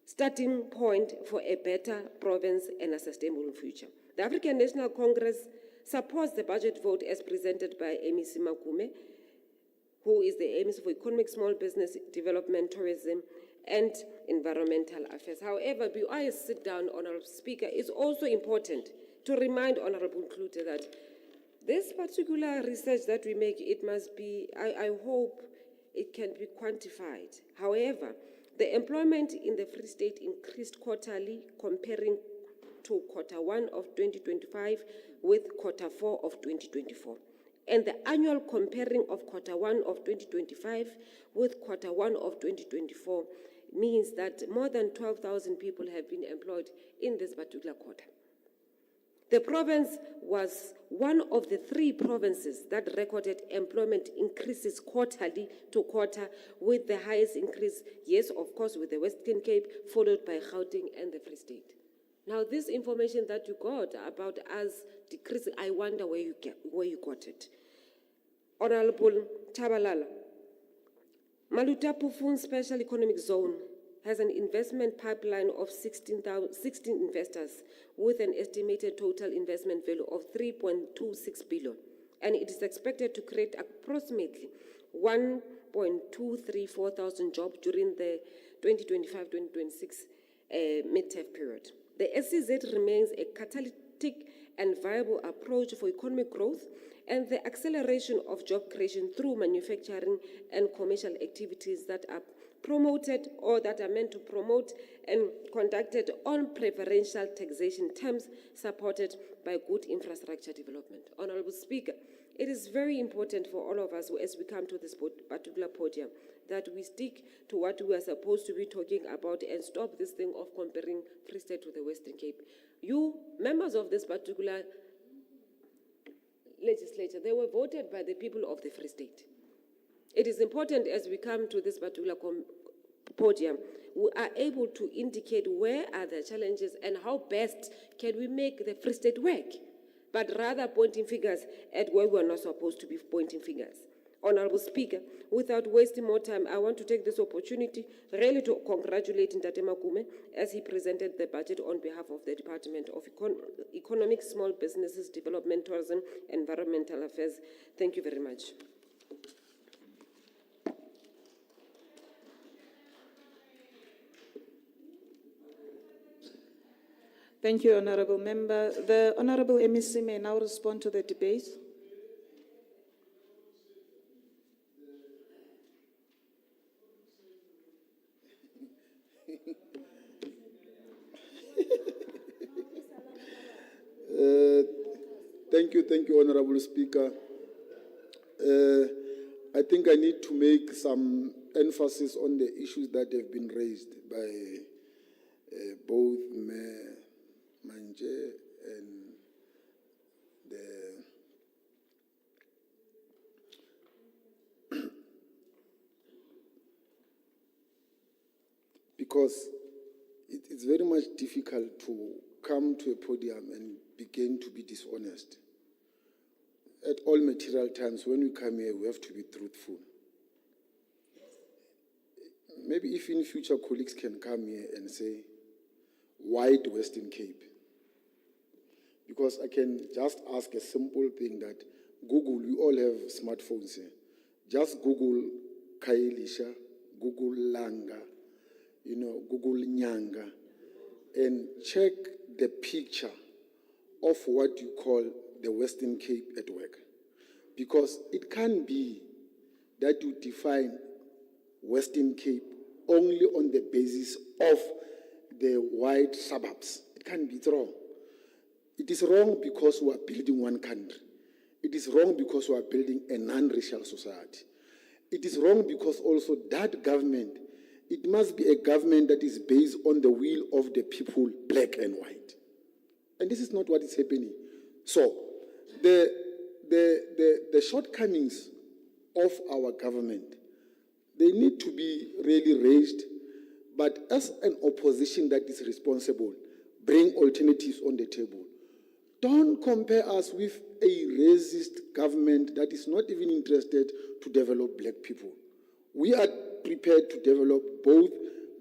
starting point for a better province and a sustainable future. The African National Congress supports the budget vote as presented by MEC Makume, who is the MEC for Economic, Small Business Development, Tourism, and Environmental Affairs. However, before I sit down, Honorable Speaker, it's also important to remind Honorable Klute that this particular research that we make, it must be, I hope it can be quantified. However, the employment in the Free State increased quarterly comparing to Q1 of 2025 with Q4 of 2024. And the annual comparing of Q1 of 2025 with Q1 of 2024 means that more than 12,000 people have been employed in this particular quarter. The province was one of the 3 provinces that recorded employment increases quarterly to quarter, with the highest increase, yes, of course, with the Western Cape, followed by Gauteng and the Free State. Now, this information that you got about us decreasing, I wonder where you got it. Honorable Chabalala, Maluta Pufun Special Economic Zone has an investment pipeline of 16 investors with an estimated total investment value of 3.26 billion. And it is expected to create approximately 1.234 thousand jobs during the 2025-2026 mid-term period. The SCZ remains a catalytic and viable approach for economic growth and the acceleration of job creation through manufacturing and commercial activities that are promoted or that are meant to promote and conducted on preferential taxation terms supported by good infrastructure development. Honorable Speaker, it is very important for all of us as we come to this particular podium that we stick to what we are supposed to be talking about and stop this thing of comparing Free State to the Western Cape. You, members of this particular legislature, they were voted by the people of the Free State. It is important as we come to this particular podium, we are able to indicate where are the challenges and how best can we make the Free State work, but rather pointing fingers at where we are not supposed to be pointing fingers. Honorable Speaker, without wasting more time, I want to take this opportunity really to congratulate Ntate Makume as he presented the budget on behalf of the Department of Economic, Small Businesses, Development, Tourism, Environmental Affairs. Thank you very much. Thank you, Honorable Member. The Honorable MEC may now respond to the debate. Thank you, Honorable Speaker. I think I need to make some emphasis on the issues that have been raised by both Mayor Manje and because it's very much difficult to come to a podium and begin to be dishonest. at all material times, when we come here, we have to be truthful. Maybe if in future colleagues can come here and say, why the Western Cape? Because I can just ask a simple thing that Google, we all have smartphones here. Just Google Kailisha, Google Langa, Google Nyanga, and check the picture of what you call the Western Cape at work. Because it can't be that you define Western Cape only on the basis of the wide suburbs. It can't be. It's wrong. It is wrong because we are building one country. It is wrong because we are building a non-racial society. It is wrong because also that government, it must be a government that is based on the will of the people, black and white. And this is not what is happening. So, the shortcomings of our government, they need to be really raised, but as an opposition that is responsible, bring alternatives on the table. Don't compare us with a racist government that is not even interested to develop black people. We are prepared to develop both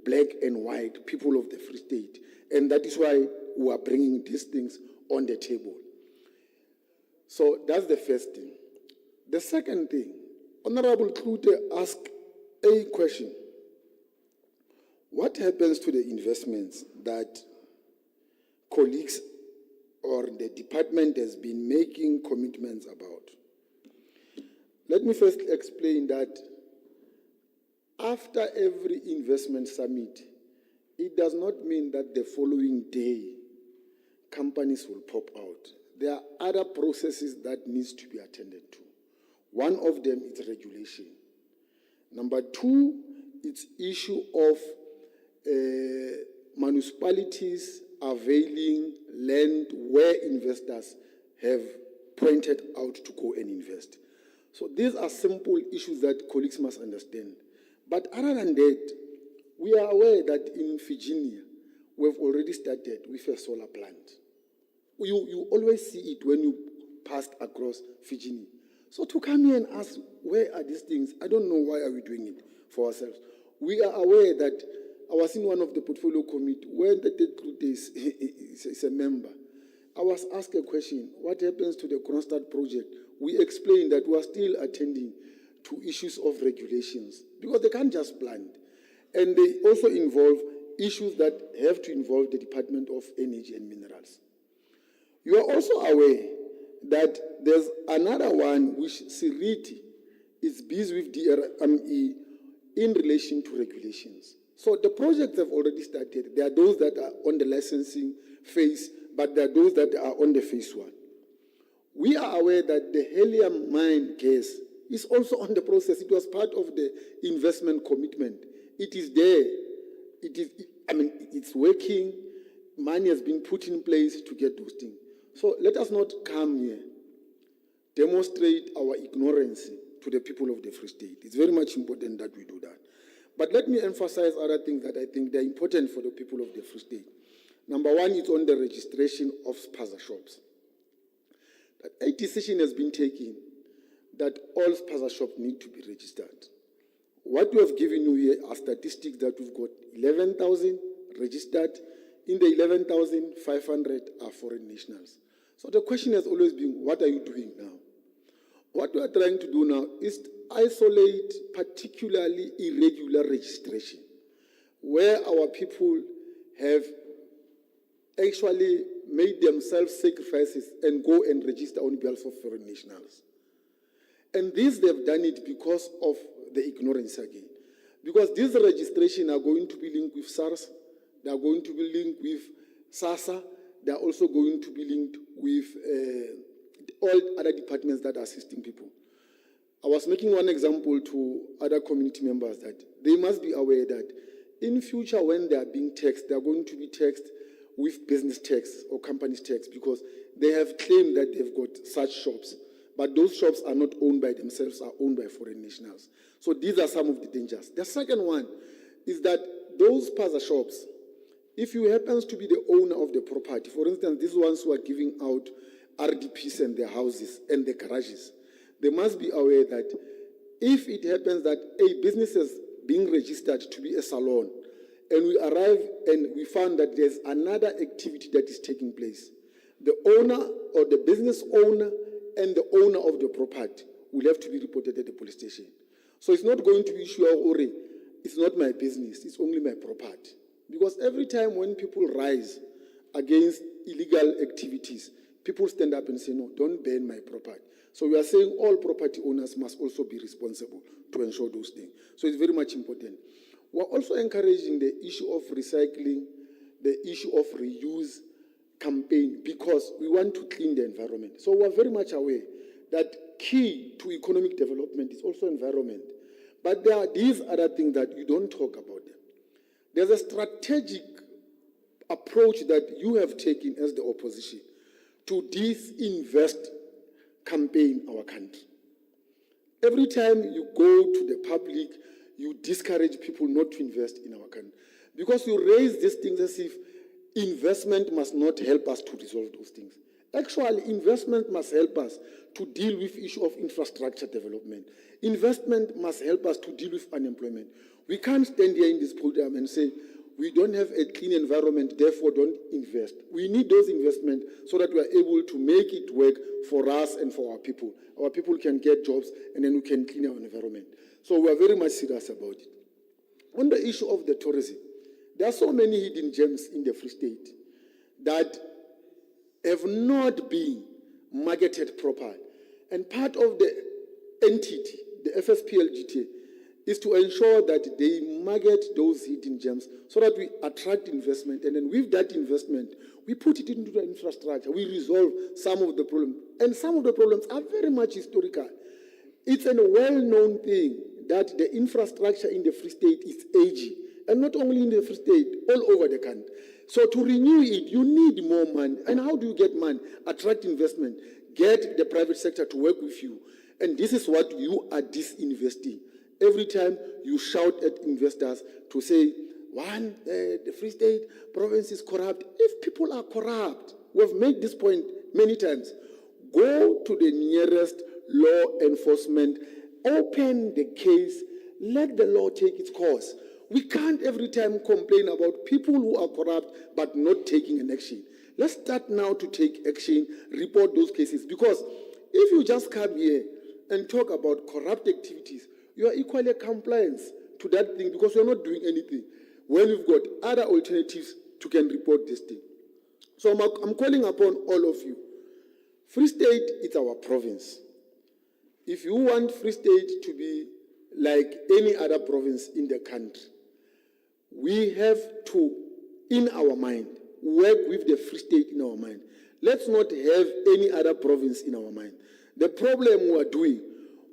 black and white people of the Free State, and that is why we are bringing these things on the table. So that's the first thing. The second thing, Honorable Klute asked a question. What happens to the investments that colleagues or the department has been making commitments about? Let me first explain that after every investment summit, it does not mean that the following day companies will pop out. There are other processes that needs to be attended to. One of them is regulation. Number two, it's issue of municipalities availing land where investors have pointed out to go and invest. So these are simple issues that colleagues must understand. But other than that, we are aware that in Virginia, we've already started with a solar plant. You always see it when you passed across Virginia. So to come here and ask, where are these things? I don't know why are we doing it for ourselves. We are aware that I was in one of the portfolio committee when the Klute is a member. I was asked a question, what happens to the Kronstadt project? We explained that we are still attending to issues of regulations because they can't just plant. And they also involve issues that have to involve the Department of Energy and Minerals. You are also aware that there's another one which Siriti is busy with DRME in relation to regulations. So the projects have already started. There are those that are on the licensing phase, but there are those that are on the phase one. We are aware that the helium mine gas is also on the process. It was part of the investment commitment. It is there. It's working. Money has been put in place to get those things. So let us not come here, demonstrate our ignorance to the people of the Free State. It's very much important that we do that. But let me emphasize other things that I think they're important for the people of the Free State. Number one is on the registration of spaza shops. That a decision has been taken that all spaza shops need to be registered. What we have given you here are statistics that we've got 11,000 registered. In the 11,500 are foreign nationals. So the question has always been, what are you doing now? What we are trying to do now is isolate particularly irregular registration, where our people have actually made themselves sacrifices and go and register on behalf of foreign nationals. And this they've done it because of the ignorance again. Because these registrations are going to be linked with SARS, they are going to be linked with SASA, they are also going to be linked with all other departments that are assisting people. I was making one example to other community members that they must be aware that in future when they are being taxed, they are going to be taxed with business tax or companies tax because they have claimed that they've got such shops. But those shops are not owned by themselves, are owned by foreign nationals. So these are some of the dangers. The second one is that those spaza shops, if you happen to be the owner of the property, for instance, these ones who are giving out RDPs and their houses and the garages. They must be aware that if it happens that a business is being registered to be a salon, and we arrive and we found that there's another activity that is taking place, the owner or the business owner and the owner of the property will have to be reported at the police station. So it's not going to be sure, Ori, it's not my business, it's only my property. Because every time when people rise against illegal activities, people stand up and say, no, don't ban my property. So we are saying all property owners must also be responsible to ensure those things. So it's very much important. We're also encouraging the issue of recycling, the issue of reuse campaign, because we want to clean the environment. So we're very much aware that key to economic development is also environment. But there are these other things that you don't talk about them. There's a strategic approach that you have taken as the opposition to disinvest campaign our country. Every time you go to the public, you discourage people not to invest in our country. Because you raise these things as if investment must not help us to resolve those things. Actually, investment must help us to deal with issue of infrastructure development. Investment must help us to deal with unemployment. We can't stand here in this podium and say, we don't have a clean environment, therefore don't invest. We need those investments so that we are able to make it work for us and for our people. Our people can get jobs and then we can clean our environment. So we are very much serious about it. On the issue of the tourism, there are so many hidden gems in the Free State that have not been marketed properly. And part of the entity, the FSPLGT, is to ensure that they market those hidden gems so that we attract investment. And then with that investment, we put it into the infrastructure. We resolve some of the problems. And some of the problems are very much historical. It's a well-known thing that the infrastructure in the Free State is aging. And not only in the Free State, all over the country. So to renew it, you need more money. And how do you get money? Attract investment. Get the private sector to work with you. And this is what you are disinvesting. Every time you shout at investors to say, the Free State province is corrupt. If people are corrupt, we have made this point many times, go to the nearest law enforcement, open the case, let the law take its course. We can't every time complain about people who are corrupt but not taking an action. Let's start now to take action, report those cases. Because if you just come here and talk about corrupt activities, you are equally compliant to that thing because you're not doing anything. When you've got other alternatives to can report this thing. So I'm calling upon all of you. Free State is our province. If you want Free State to be like any other province in the country, we have to, in our mind, work with the Free State in our mind. Let's not have any other province in our mind. The problem we are doing,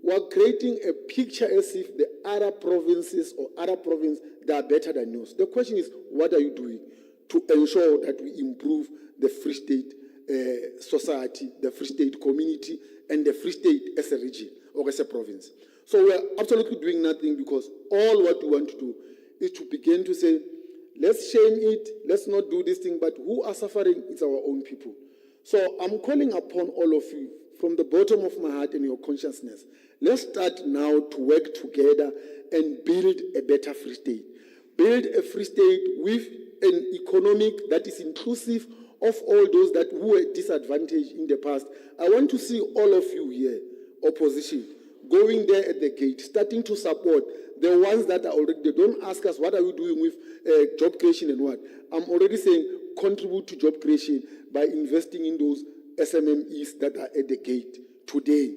we are creating a picture as if the other provinces or other provinces that are better than yours. The question is, what are you doing to ensure that we improve the Free State society, the Free State community, and the Free State as a region or as a province? So we are absolutely doing nothing because all what we want to do is to begin to say, let's shame it, let's not do this thing, but who are suffering? It's our own people. So I'm calling upon all of you from the bottom of my heart and your consciousness. Let's start now to work together and build a better Free State. Build a Free State with an economic that is inclusive of all those that were disadvantaged in the past. I want to see all of you here, opposition, going there at the gate, starting to support the ones that are already there. Don't ask us, what are we doing with job creation and what? I'm already saying contribute to job creation by investing in those SMMEs that are at the gate today.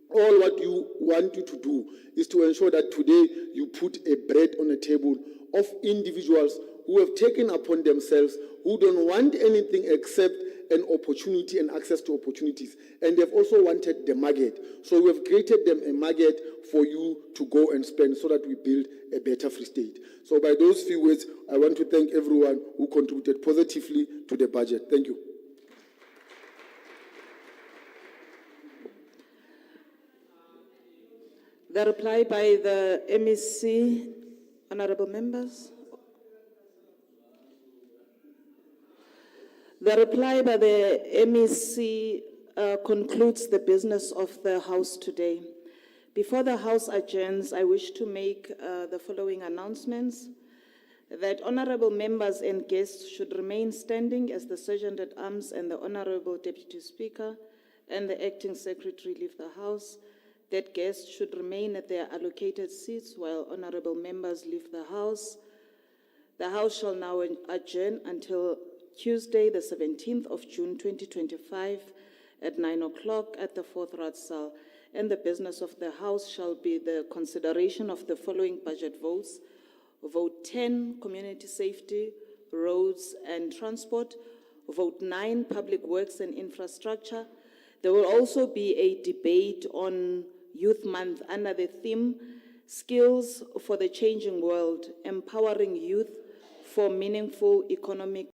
All what you want you to do is to ensure that today you put a bread on the table of individuals who have taken upon themselves, who don't want anything except an opportunity and access to opportunities. And they've also wanted the market. So we have created them a market for you to go and spend so that we build a better Free State. So by those few words, I want to thank everyone who contributed positively to the budget. Thank you. The reply by the MEC, honorable members. The reply by the MEC concludes the business of the House today. Before the House adjourns, I wish to make the following announcements. That honorable members and guests should remain standing as the Sergeant at Arms and the Honorable Deputy Speaker and the Acting Secretary leave the House. That guests should remain at their allocated seats while honorable members leave the House. The House shall now adjourn until Tuesday, the 17th of June 2025 at 9 o'clock at the 4th Ratsal. And the business of the House shall be the consideration of the following budget votes. Vote 10, Community Safety, Roads and Transport. Vote 9, Public Works and Infrastructure. There will also be a debate on Youth Month under the theme, Skills for the Changing World, Empowering Youth for Meaningful Economic